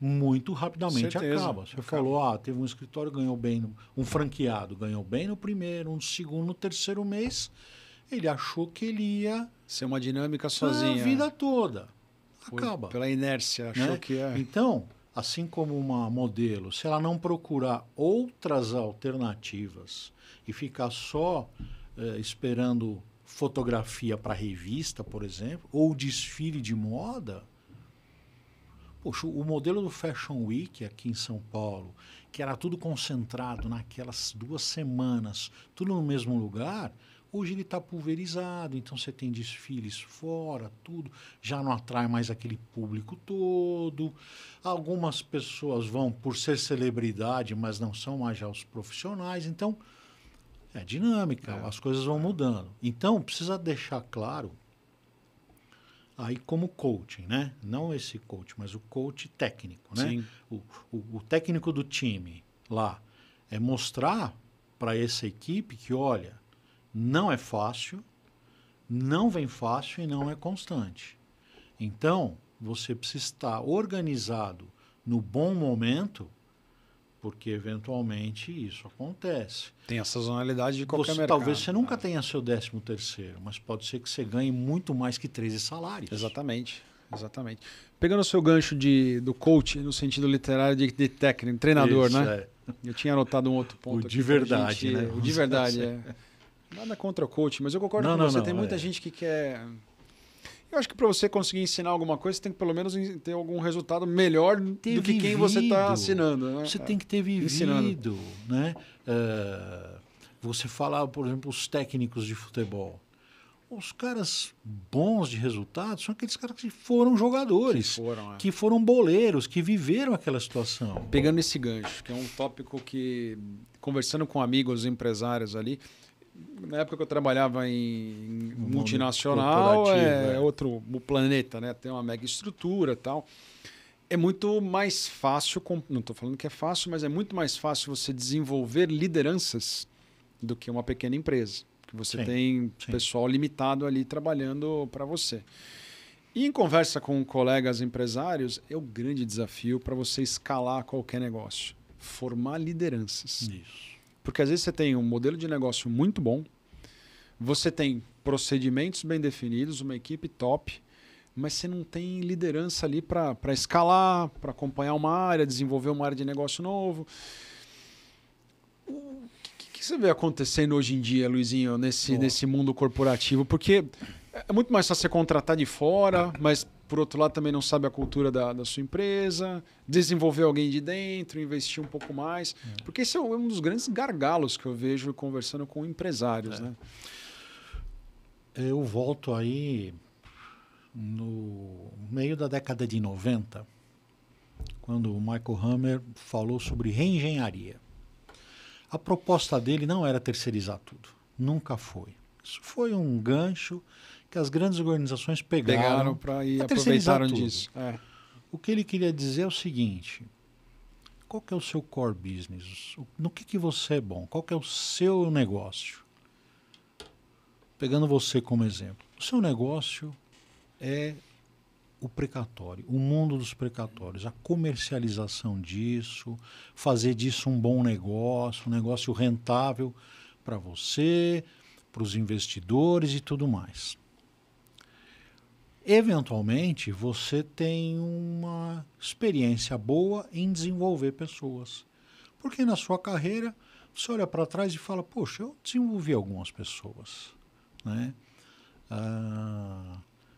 muito rapidamente acaba. Você falou, teve um escritório, ganhou bem, um franqueado ganhou bem no primeiro, no segundo, no terceiro mês, ele achou que ele ia ser uma dinâmica sozinha. A vida toda. Acaba. Pela inércia, achou que é. Então, assim como uma modelo, se ela não procurar outras alternativas e ficar só esperando fotografia para revista, por exemplo, ou desfile de moda, poxa, o modelo do Fashion Week aqui em São Paulo, que era tudo concentrado naquelas 2 semanas, tudo no mesmo lugar, hoje ele está pulverizado, então você tem desfiles fora, tudo, já não atrai mais aquele público todo. Algumas pessoas vão por ser celebridade, mas não são mais já os profissionais, então é dinâmica, as coisas vão mudando. Então precisa deixar claro, aí como coaching, né? Não esse coach, mas o coach técnico, né? Sim. O técnico do time lá é mostrar para essa equipe que, olha, não é fácil, não vem fácil e não é constante. Então, você precisa estar organizado no bom momento, porque eventualmente isso acontece. Tem a sazonalidade de qualquer mercado. Talvez você nunca tenha seu 13º, mas pode ser que você ganhe muito mais que 13 salários. Exatamente. Pegando o seu gancho do coach, no sentido literário de técnico, treinador, isso, né? Eu tinha anotado um outro ponto. O de verdade, né? O de verdade, Nada contra o coach, mas eu concordo com você. Tem muita gente que quer... Eu acho que para você conseguir ensinar alguma coisa, você tem que pelo menos ter algum resultado melhor do que quem você está assinando. Né? Você tem que ter vivido. Né? Você fala, por exemplo, os técnicos de futebol. Os caras bons de resultados são aqueles caras que foram jogadores, que foram boleiros, que viveram aquela situação. Pegando esse gancho, que é um tópico que, conversando com amigos empresários ali, na época que eu trabalhava em multinacional, outro planeta, né? Tem uma mega estrutura e tal. É muito mais fácil, não estou falando que é fácil, mas é muito mais fácil você desenvolver lideranças do que uma pequena empresa. Que você tem pessoal limitado ali trabalhando para você. E em conversa com colegas empresários, é o grande desafio para você escalar qualquer negócio. Formar lideranças. Isso. Porque às vezes você tem um modelo de negócio muito bom, você tem procedimentos bem definidos, uma equipe top, mas você não tem liderança ali para escalar, para acompanhar uma área, desenvolver uma área de negócio novo. O que você vê acontecendo hoje em dia, Luizinho, nesse mundo corporativo? Porque é muito mais fácil você contratar de fora, mas por outro lado também não sabe a cultura da sua empresa, desenvolver alguém de dentro, investir um pouco mais. Porque esse é um dos grandes gargalos que eu vejo conversando com empresários. Né? Eu volto aí no meio da década de 90, quando o Michael Hammer falou sobre reengenharia. A proposta dele não era terceirizar tudo, nunca foi. Isso foi um gancho que as grandes organizações pegaram para ir aproveitaram tudo. disso. O que ele queria dizer é o seguinte: qual que é o seu core business? No que você é bom? Qual que é o seu negócio? Pegando você como exemplo, o seu negócio é o precatório, o mundo dos precatórios, a comercialização disso, fazer disso um bom negócio, um negócio rentável para você, para os investidores e tudo mais. Eventualmente, você tem uma experiência boa em desenvolver pessoas. Porque na sua carreira, você olha para trás e fala, poxa, eu desenvolvi algumas pessoas. Né?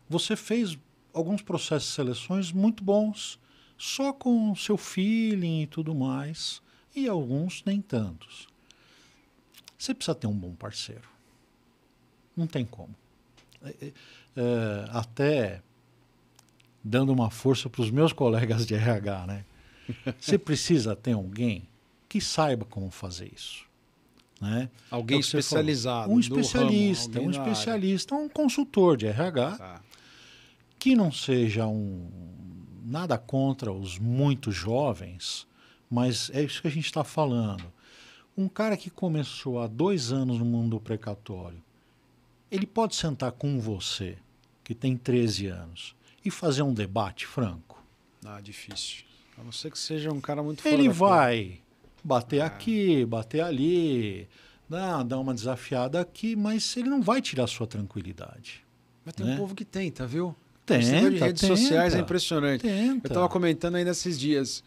Você fez alguns processos de seleções muito bons, só com seu feeling e tudo mais, e alguns nem tantos. Você precisa ter um bom parceiro. Não tem como. Até dando uma força para os meus colegas de RH, né? Você precisa ter alguém que saiba como fazer isso. Né? Alguém especializado. Um especialista, ramo, um especialista, um consultor de RH, que não seja nada contra os muito jovens, mas é isso que a gente está falando. Um cara que começou há 2 anos no mundo do precatório, ele pode sentar com você, que tem 13 anos, e fazer um debate franco? Difícil. A não ser que seja um cara muito fora Ele da vai bater aqui, bater ali, dar uma desafiada aqui, mas ele não vai tirar a sua tranquilidade. Mas tem um povo que tenta, viu? Tenta, de redes sociais é impressionante. Tenta. Eu estava comentando ainda esses dias.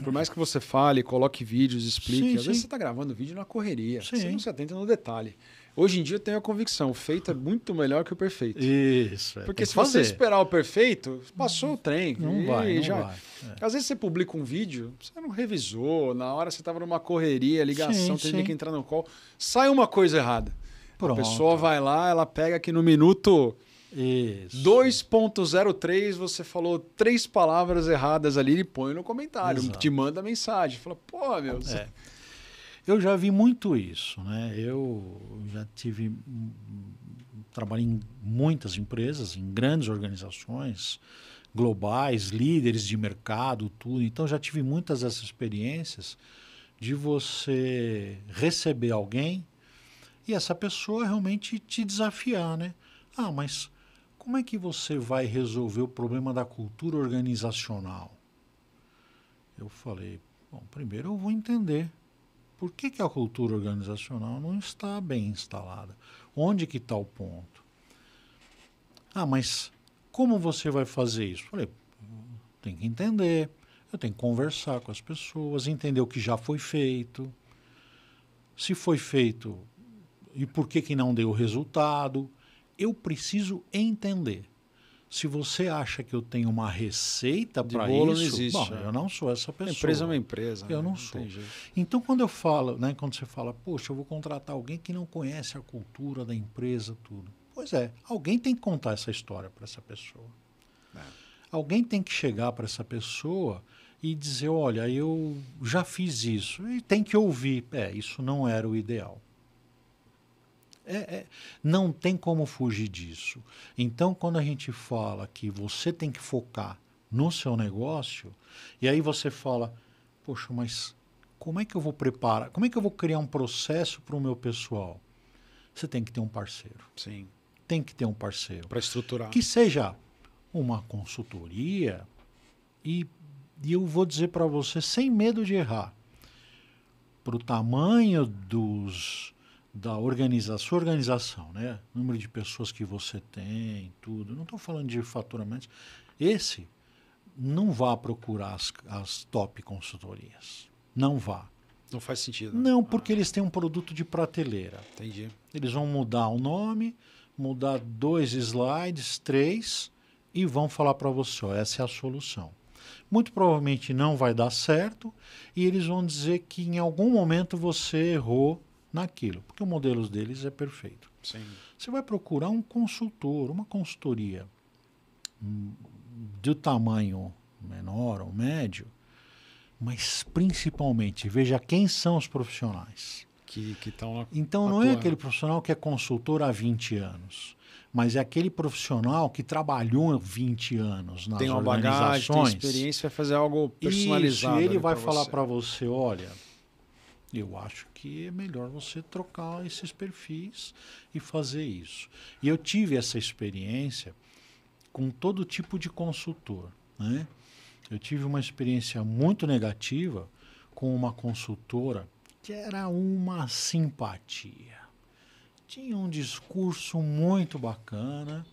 Por mais que você fale, coloque vídeos, explique, às vezes você está gravando vídeo na correria. Você não se atenta no detalhe. Hoje em dia eu tenho a convicção, o feito é muito melhor que o perfeito. Isso. Porque se você esperar o perfeito, passou o trem. Não vai. Às vezes você publica um vídeo, você não revisou, na hora você estava numa correria, ligação, teve que entrar no call, sai uma coisa errada. Pronto. A pessoa vai lá, ela pega aqui no minuto 2.03, você falou 3 palavras erradas ali e põe no comentário, te manda mensagem. Fala, pô, meu... Eu já vi muito isso, né? Eu já trabalhei em muitas empresas, em grandes organizações globais, líderes de mercado, tudo. Então já tive muitas dessas experiências de você receber alguém e essa pessoa realmente te desafiar, né? Mas como é que você vai resolver o problema da cultura organizacional? Eu falei, bom, primeiro eu vou entender por que a cultura organizacional não está bem instalada. Onde que está o ponto? Mas como você vai fazer isso? Eu falei, tem que entender, eu tenho que conversar com as pessoas, entender o que já foi feito, se foi feito e por que não deu resultado. Eu preciso entender. Se você acha que eu tenho uma receita para isso, não existe, bom, eu não sou essa pessoa. A empresa é uma empresa. Eu não sou. Então, quando eu falo, né, quando você fala, poxa, eu vou contratar alguém que não conhece a cultura da empresa, tudo. Pois é, alguém tem que contar essa história para essa pessoa. Alguém tem que chegar para essa pessoa e dizer, olha, eu já fiz isso. E tem que ouvir. Isso não era o ideal. Não tem como fugir disso. Então, quando a gente fala que você tem que focar no seu negócio, e aí você fala, poxa, mas como é que eu vou preparar? Como é que eu vou criar um processo para o meu pessoal? Você tem que ter um parceiro. Sim. Tem que ter um parceiro. Para estruturar. Que seja uma consultoria e eu vou dizer para você, sem medo de errar, para o tamanho da sua organização, né? Número de pessoas que você tem, tudo. Não estou falando de faturamento. Esse, não vá procurar as top consultorias. Não vá. Não faz sentido. Não, porque eles têm um produto de prateleira. Entendi. Eles vão mudar o nome, mudar 2 slides, 3, e vão falar para você, essa é a solução. Muito provavelmente não vai dar certo, e eles vão dizer que em algum momento você errou naquilo, porque o modelo deles é perfeito. Sim. Você vai procurar um consultor, uma consultoria de tamanho menor ou médio, mas principalmente veja quem são os profissionais. Que estão Então não é aquele profissional que é consultor há 20 anos, mas é aquele profissional que trabalhou 20 anos nas organizações. Tem uma bagagem, tem experiência, vai fazer algo personalizado. Isso, e ele vai falar para você, olha, eu acho que é melhor você trocar esses perfis e fazer isso. E eu tive essa experiência com todo tipo de consultor, né? Eu tive uma experiência muito negativa com uma consultora que era uma simpatia. Tinha um discurso muito bacana,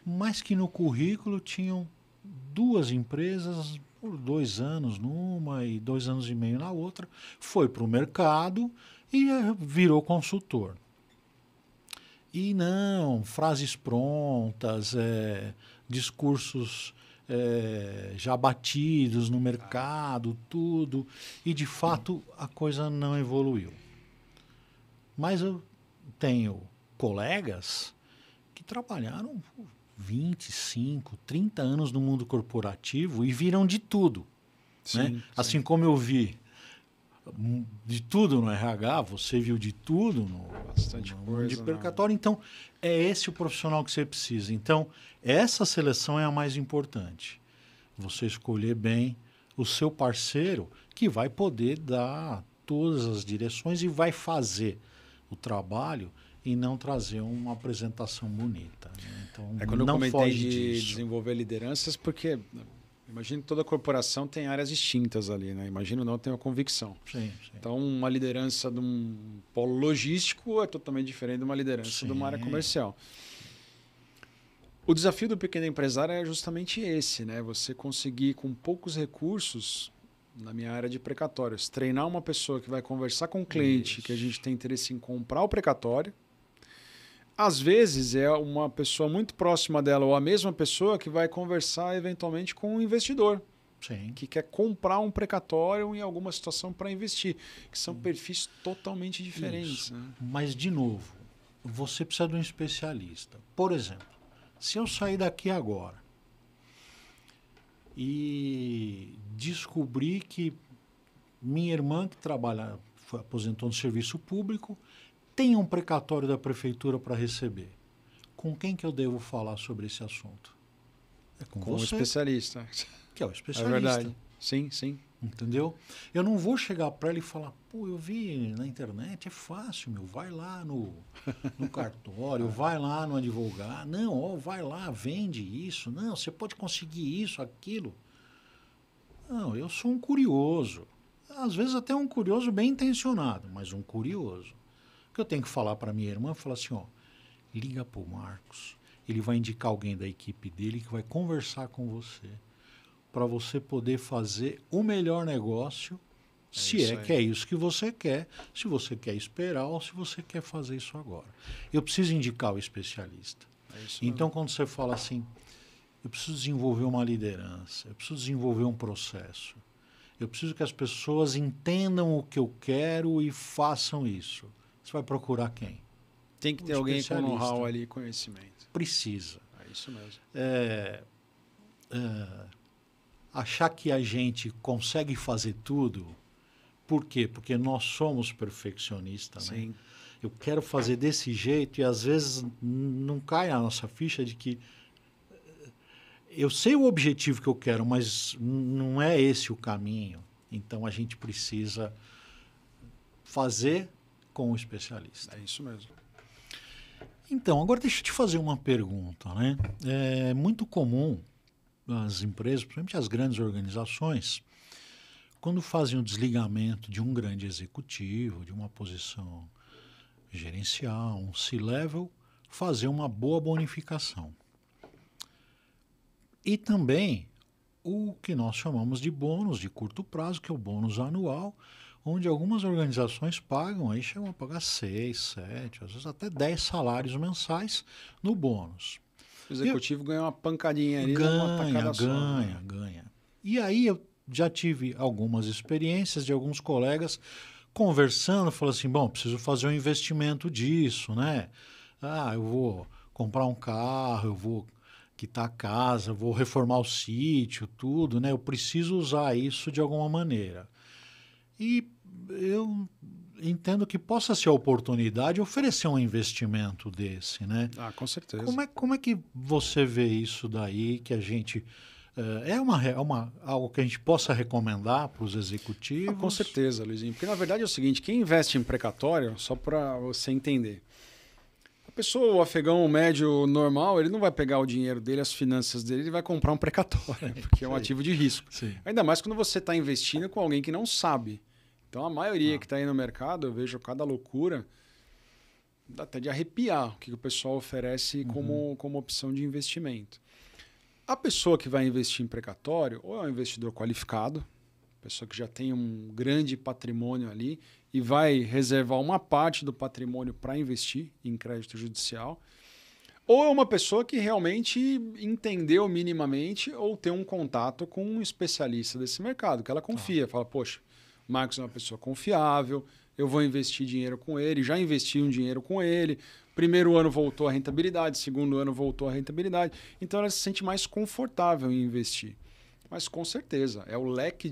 mas que no currículo tinham 2 empresas por 2 anos numa e 2 anos e meio na outra, foi para o mercado e virou consultor. E não, frases prontas, discursos já batidos no mercado, tudo, e de fato a coisa não evoluiu. Mas eu tenho colegas que trabalharam 25, 30 anos no mundo corporativo e viram de tudo. Sim, Né? sim. Assim como eu vi de tudo no RH, você viu de tudo no mundo de precatório. Então, é esse o profissional que você precisa. Então, essa seleção é a mais importante. Você escolher bem o seu parceiro que vai poder dar todas as direções e vai fazer o trabalho e não trazer uma apresentação bonita. Né? Então, quando eu não comentei foge de disso. desenvolver lideranças, porque imagino que toda corporação tem áreas distintas ali, né? Imagino não, tenho a convicção. Sim. Então, uma liderança de um polo logístico é totalmente diferente de uma liderança de uma área comercial. O desafio do pequeno empresário é justamente esse, né? Você conseguir, com poucos recursos, na minha área de precatórios, treinar uma pessoa que vai conversar com o cliente, que a gente tem interesse em comprar o precatório. Às vezes é uma pessoa muito próxima dela ou a mesma pessoa que vai conversar eventualmente com um investidor. Sim. Que quer comprar um precatório em alguma situação para investir, que são perfis totalmente diferentes. Né? Mas, de novo, você precisa de um especialista. Por exemplo, se eu sair daqui agora e descobrir que minha irmã, que aposentou no serviço público, tem um precatório da prefeitura para receber, com quem que eu devo falar sobre esse assunto? É com o você, especialista. que é o especialista. É verdade. Sim, sim. Entendeu? Eu não vou chegar para ele e falar, pô, eu vi na internet, é fácil, meu, vai lá no cartório, vai lá no advogado, não, ó, vai lá, vende isso, não, você pode conseguir isso, aquilo. Não, eu sou um curioso. Às vezes até um curioso bem intencionado, mas um curioso. O que eu tenho que falar para minha irmã, falar assim, ó, liga para o Marcos, ele vai indicar alguém da equipe dele que vai conversar com você, para você poder fazer o melhor negócio, se é que é isso que você quer, se você quer esperar ou se você quer fazer isso agora. Eu preciso indicar o especialista. Então, quando você fala assim, eu preciso desenvolver uma liderança, eu preciso desenvolver um processo, eu preciso que as pessoas entendam o que eu quero e façam isso. Você vai procurar quem? Tem que ter alguém com know-how ali, conhecimento. Precisa. É isso mesmo. Achar que a gente consegue fazer tudo, por quê? Porque nós somos perfeccionistas, né? Eu quero fazer desse jeito e às vezes não cai a nossa ficha de que eu sei o objetivo que eu quero, mas não é esse o caminho. Então a gente precisa fazer com o especialista. É isso mesmo. Então, agora deixa eu te fazer uma pergunta, né? É muito comum as empresas, principalmente as grandes organizações, quando fazem o desligamento de um grande executivo, de uma posição gerencial, um C-level, fazer uma boa bonificação. E também o que nós chamamos de bônus de curto prazo, que é o bônus anual, onde algumas organizações pagam, aí chegam a pagar 6, 7, às vezes até 10 salários mensais no bônus. O executivo ganha uma pancadinha ali, uma tacada só. Ganha. E aí eu já tive algumas experiências de alguns colegas conversando, falando assim, bom, preciso fazer um investimento disso, né? Eu vou comprar um carro, eu vou quitar a casa, vou reformar o sítio, tudo, né? Eu preciso usar isso de alguma maneira. E eu entendo que possa ser a oportunidade de oferecer um investimento desse, né? Com certeza. Como é que você vê isso daí, que a gente... algo que a gente possa recomendar para os executivos? Com certeza, Luizinho. Porque, na verdade, é o seguinte, quem investe em precatório, só para você entender, a pessoa, o afegão médio normal, ele não vai pegar o dinheiro dele, as finanças dele, ele vai comprar um precatório, porque é um ativo de risco. Sim. Ainda mais quando você está investindo com alguém que não sabe. Então, a maioria que está aí no mercado, eu vejo cada loucura, dá até de arrepiar o que o pessoal oferece como opção de investimento. A pessoa que vai investir em precatório, ou é um investidor qualificado, pessoa que já tem um grande patrimônio ali e vai reservar uma parte do patrimônio para investir em crédito judicial, Ou é uma pessoa que realmente entendeu minimamente ou tem um contato com um especialista desse mercado, que ela confia. Fala, poxa, o Marcos é uma pessoa confiável, eu vou investir dinheiro com ele, já investi um dinheiro com ele, primeiro ano voltou a rentabilidade, segundo ano voltou a rentabilidade. Então ela se sente mais confortável em investir. Mas com certeza, é o leque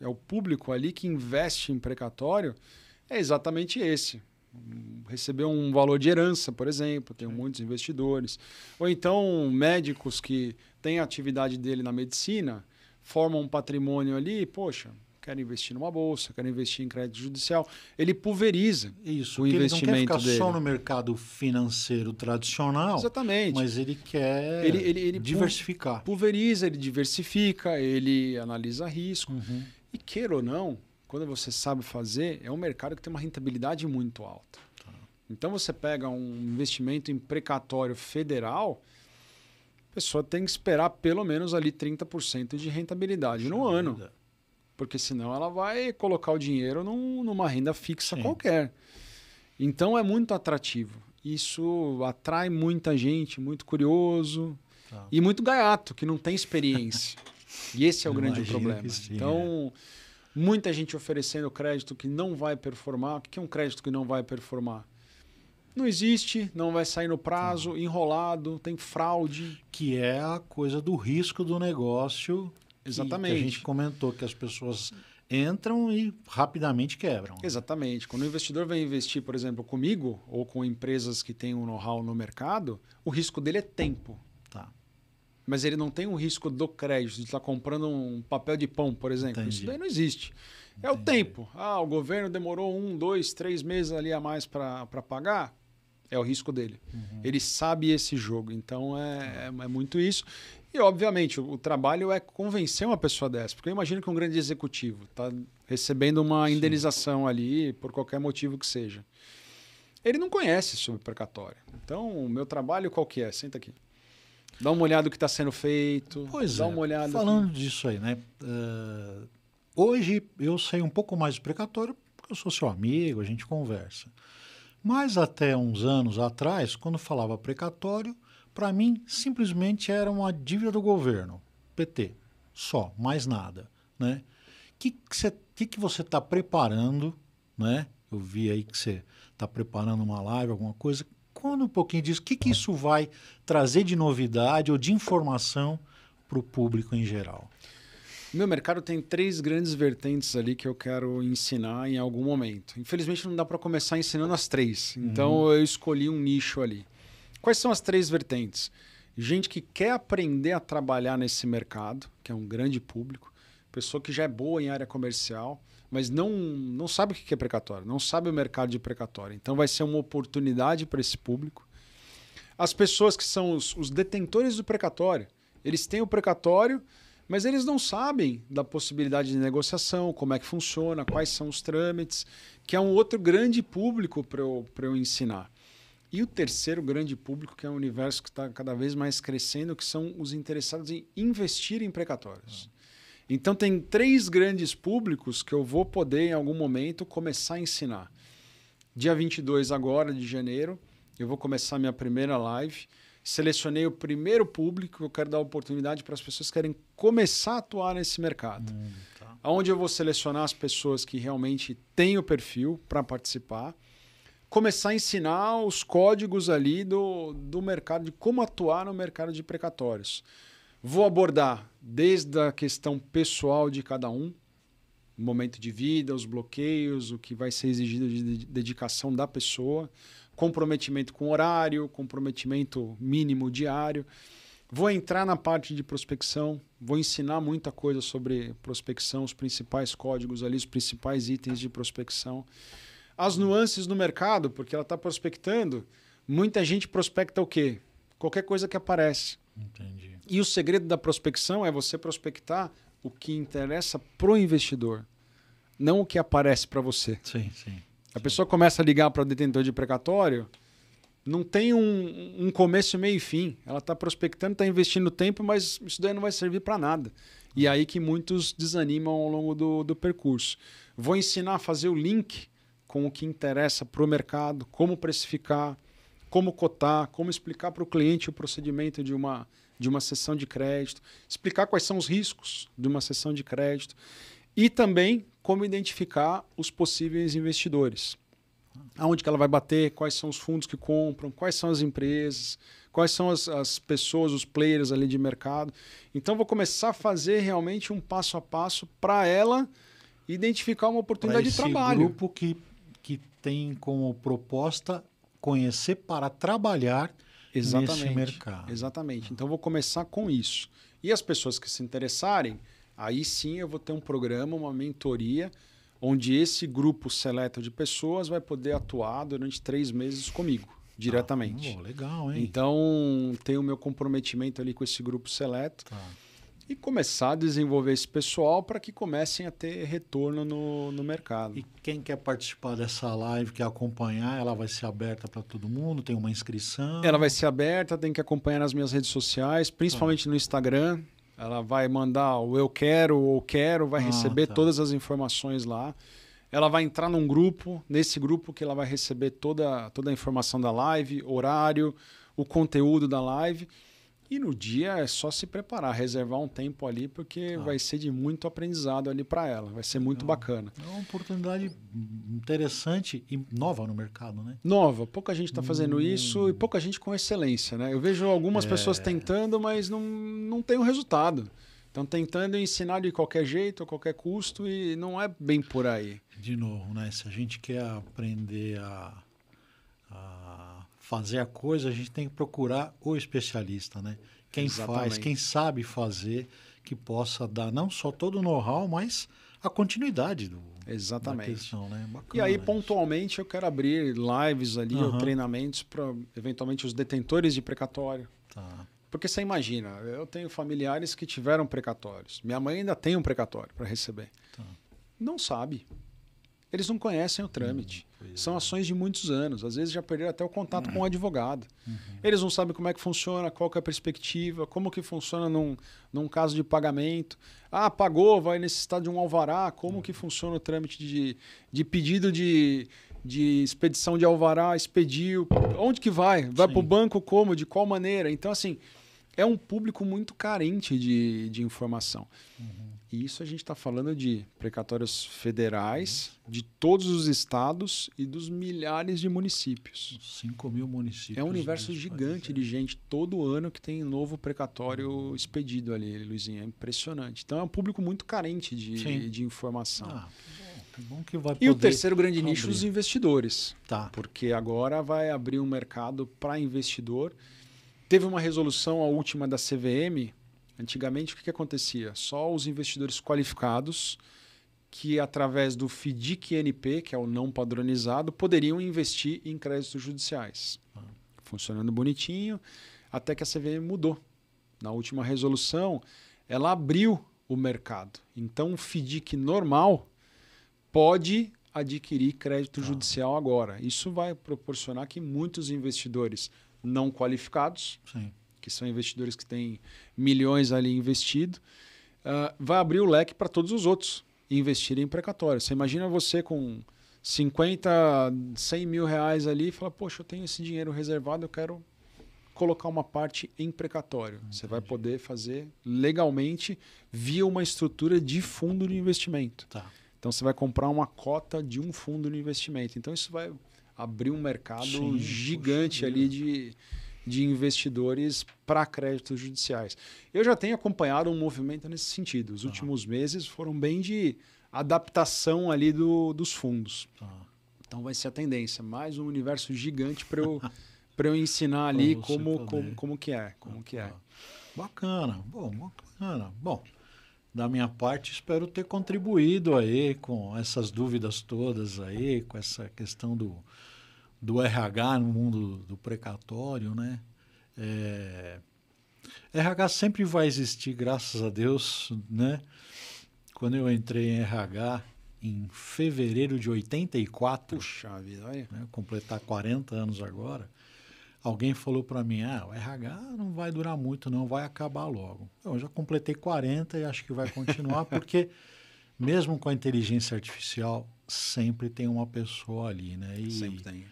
é o público ali que investe em precatório, é exatamente esse. Receber um valor de herança, por exemplo, tem muitos investidores. Ou então médicos que têm a atividade dele na medicina, formam um patrimônio ali, poxa, quero investir numa bolsa, quero investir em crédito judicial. Ele pulveriza isso, o investimento ele não quer ficar dele. Só no mercado financeiro tradicional. Exatamente. Mas ele quer ele diversificar. Pulveriza, ele diversifica, ele analisa risco. E queira ou não, quando você sabe fazer, é um mercado que tem uma rentabilidade muito alta. Então você pega um investimento em precatório federal, a pessoa tem que esperar pelo menos ali 30% de rentabilidade no ano. Porque senão ela vai colocar o dinheiro numa renda fixa qualquer. Então é muito atrativo. Isso atrai muita gente, muito curioso e muito gaiato, que não tem experiência. E esse é o grande problema. Sim, então, muita gente oferecendo crédito que não vai performar. O que é um crédito que não vai performar? Não existe, não vai sair no prazo, enrolado, tem fraude. Que é a coisa do risco do negócio. Exatamente. Que a gente comentou que as pessoas entram e rapidamente quebram. Exatamente. Quando o investidor vem investir, por exemplo, comigo ou com empresas que têm um know-how no mercado, o risco dele é tempo. Mas ele não tem um risco do crédito, de estar comprando um papel de pão, por exemplo. Isso daí não existe. É o tempo. O governo demorou 1, 2, 3 meses ali a mais para pagar. É o risco dele. Ele sabe esse jogo. Então é muito isso. E, obviamente, o trabalho é convencer uma pessoa dessa. Porque eu imagino que um grande executivo está recebendo uma indenização ali, por qualquer motivo que seja. Ele não conhece sobre precatório. Então, o meu trabalho qual que é? Senta aqui. Dá uma olhada no que está sendo feito. Dá uma olhada. Falando disso aí, né? Hoje eu sei um pouco mais de precatório porque eu sou seu amigo, a gente conversa. Mas até uns anos atrás, quando falava precatório, para mim simplesmente era uma dívida do governo, PT, só, mais nada, né? Que você está preparando, né? Eu vi aí que você está preparando uma live, alguma coisa. Conta um pouquinho disso. O que isso vai trazer de novidade ou de informação para o público em geral? Meu mercado tem 3 grandes vertentes ali que eu quero ensinar em algum momento. Infelizmente não dá para começar ensinando as 3. Então eu escolhi um nicho ali. Quais são as 3 vertentes? Gente que quer aprender a trabalhar nesse mercado, que é um grande público. Pessoa que já é boa em área comercial, mas não sabe o que é precatório, não sabe o mercado de precatório. Então vai ser uma oportunidade para esse público. As pessoas que são os detentores do precatório, eles têm o precatório, mas eles não sabem da possibilidade de negociação, como é que funciona, quais são os trâmites, que é um outro grande público para eu ensinar. E o terceiro grande público, que é um universo que está cada vez mais crescendo, que são os interessados em investir em precatórios. Então, tem 3 grandes públicos que eu vou poder, em algum momento, começar a ensinar. Dia 22 agora, de janeiro, eu vou começar minha primeira live. Selecionei o primeiro público, eu quero dar oportunidade para as pessoas que querem começar a atuar nesse mercado. Onde eu vou selecionar as pessoas que realmente têm o perfil para participar, começar a ensinar os códigos ali do mercado, de como atuar no mercado de precatórios. Vou abordar desde a questão pessoal de cada um, o momento de vida, os bloqueios, o que vai ser exigido de dedicação da pessoa, comprometimento com horário, comprometimento mínimo diário. Vou entrar na parte de prospecção, vou ensinar muita coisa sobre prospecção, os principais códigos ali, os principais itens de prospecção. As nuances no mercado, porque ela está prospectando, muita gente prospecta o quê? Qualquer coisa que aparece. Entendi. E o segredo da prospecção é você prospectar o que interessa pro investidor, não o que aparece para você. Sim. A pessoa começa a ligar para o detentor de precatório, não tem um começo, meio e fim. Ela está prospectando, está investindo tempo, mas isso daí não vai servir para nada. E é aí que muitos desanimam ao longo do percurso. Vou ensinar a fazer o link com o que interessa para o mercado, como precificar, como cotar, como explicar para o cliente o procedimento de uma cessão de crédito, explicar quais são os riscos de uma cessão de crédito e também como identificar os possíveis investidores. Aonde que ela vai bater, quais são os fundos que compram, quais são as empresas, quais são as pessoas, os players ali de mercado. Então, vou começar a fazer realmente um passo a passo para ela identificar uma oportunidade de trabalho. Grupo que tem como proposta conhecer para trabalhar nesse mercado. Exatamente. Então, vou começar com isso. E as pessoas que se interessarem, aí sim eu vou ter um programa, uma mentoria, onde esse grupo seleto de pessoas vai poder atuar durante 3 meses comigo, diretamente. Legal, hein? Então, tenho o meu comprometimento ali com esse grupo seleto e começar a desenvolver esse pessoal para que comecem a ter retorno no mercado. E quem quer participar dessa live, quer acompanhar, ela vai ser aberta para todo mundo? Tem uma inscrição? Ela vai ser aberta, tem que acompanhar nas minhas redes sociais, principalmente no Instagram. Ela vai mandar o eu quero ou quero, vai receber todas as informações lá. Ela vai entrar num grupo, nesse grupo que ela vai receber toda a informação da live, horário, o conteúdo da live. E no dia é só se preparar, reservar um tempo ali, porque vai ser de muito aprendizado ali para ela. Vai ser muito bacana. É uma oportunidade interessante e nova no mercado, né? Nova. Pouca gente está fazendo isso e pouca gente com excelência, né? Eu vejo algumas pessoas tentando, mas não tem um resultado. Estão tentando ensinar de qualquer jeito, a qualquer custo, e não é bem por aí. De novo, né? Se a gente quer aprender a fazer a coisa, a gente tem que procurar o especialista, né? Quem faz, quem sabe fazer, que possa dar não só todo o know-how, mas a continuidade da questão, né? Bacana, e aí, pontualmente, eu quero abrir lives ali, ou treinamentos para, eventualmente, os detentores de precatório. Porque você imagina, eu tenho familiares que tiveram precatórios. Minha mãe ainda tem um precatório para receber. Não sabe. Eles não conhecem o trâmite. São ações de muitos anos. Às vezes já perderam até o contato com o advogado. Eles não sabem como é que funciona, qual que é a perspectiva, como que funciona num caso de pagamento. Ah, pagou, vai necessitar de um alvará. Como que funciona o trâmite de pedido de expedição de alvará, expediu. Onde que vai? Vai para o banco como? De qual maneira? Então, assim, é um público muito carente de informação. E isso a gente está falando de precatórios federais, de todos os estados e dos milhares de municípios. 5 mil municípios. É um universo gigante de gente todo ano que tem novo precatório expedido ali, Luizinho. É impressionante. Então é um público muito carente de informação. Que bom que vai poder. E o terceiro grande nicho, os investidores. Porque agora vai abrir um mercado para investidor. Teve uma resolução, a última da CVM. Antigamente, o que acontecia? Só os investidores qualificados que, através do FDIC-NP, que é o não padronizado, poderiam investir em créditos judiciais. Funcionando bonitinho, até que a CVM mudou. Na última resolução, ela abriu o mercado. Então, o FDIC normal pode adquirir crédito judicial agora. Isso vai proporcionar que muitos investidores não qualificados, que são investidores que têm milhões ali investido, vai abrir o leque para todos os outros investirem em precatório. Você imagina você com 50, 100 mil reais ali e fala, poxa, eu tenho esse dinheiro reservado, eu quero colocar uma parte em precatório. Você vai poder fazer legalmente via uma estrutura de fundo de investimento. Então, você vai comprar uma cota de um fundo de investimento. Então, isso vai abrir um mercado gigante ali de investidores para créditos judiciais. Eu já tenho acompanhado um movimento nesse sentido. Os últimos meses foram bem de adaptação ali dos fundos. Então vai ser a tendência. Mais um universo gigante para eu ensinar ali como que é. Bacana. Bom, da minha parte, espero ter contribuído aí com essas dúvidas todas aí, com essa questão do RH no mundo do precatório, né? RH sempre vai existir, graças a Deus, né? Quando eu entrei em RH em fevereiro de 84, puxa vida, aí. Né, completar 40 anos agora, alguém falou para mim, o RH não vai durar muito não, vai acabar logo. Eu já completei 40 e acho que vai continuar, porque mesmo com a inteligência artificial, sempre tem uma pessoa ali, né? Sempre tem.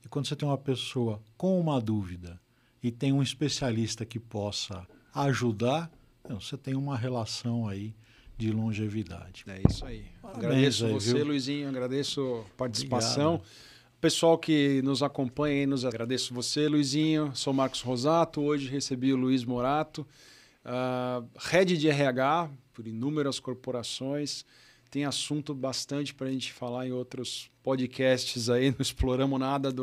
E quando você tem uma pessoa com uma dúvida e tem um especialista que possa ajudar, você tem uma relação aí de longevidade. É isso aí. Parabéns Agradeço aí, você, viu? Luizinho, agradeço a participação. Obrigado. Pessoal que nos acompanha aí, agradeço você, Luizinho. Sou Marcos Rosato, hoje recebi o Luiz Morato, head de RH por inúmeras corporações. Tem assunto bastante para a gente falar em outros podcasts aí, não exploramos nada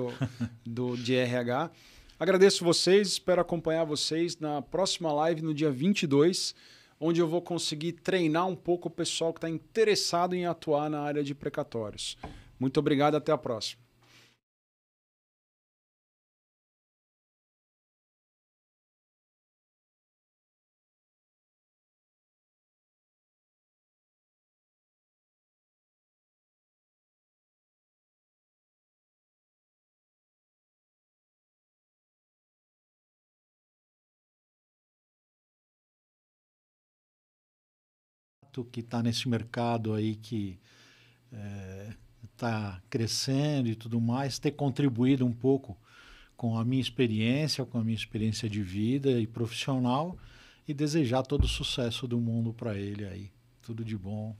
de RH. Agradeço vocês, espero acompanhar vocês na próxima live no dia 22, onde eu vou conseguir treinar um pouco o pessoal que está interessado em atuar na área de precatórios. Muito obrigado, até a próxima. Que está nesse mercado aí que está crescendo e tudo mais, ter contribuído um pouco com a minha experiência de vida e profissional e desejar todo o sucesso do mundo para ele aí. Tudo de bom.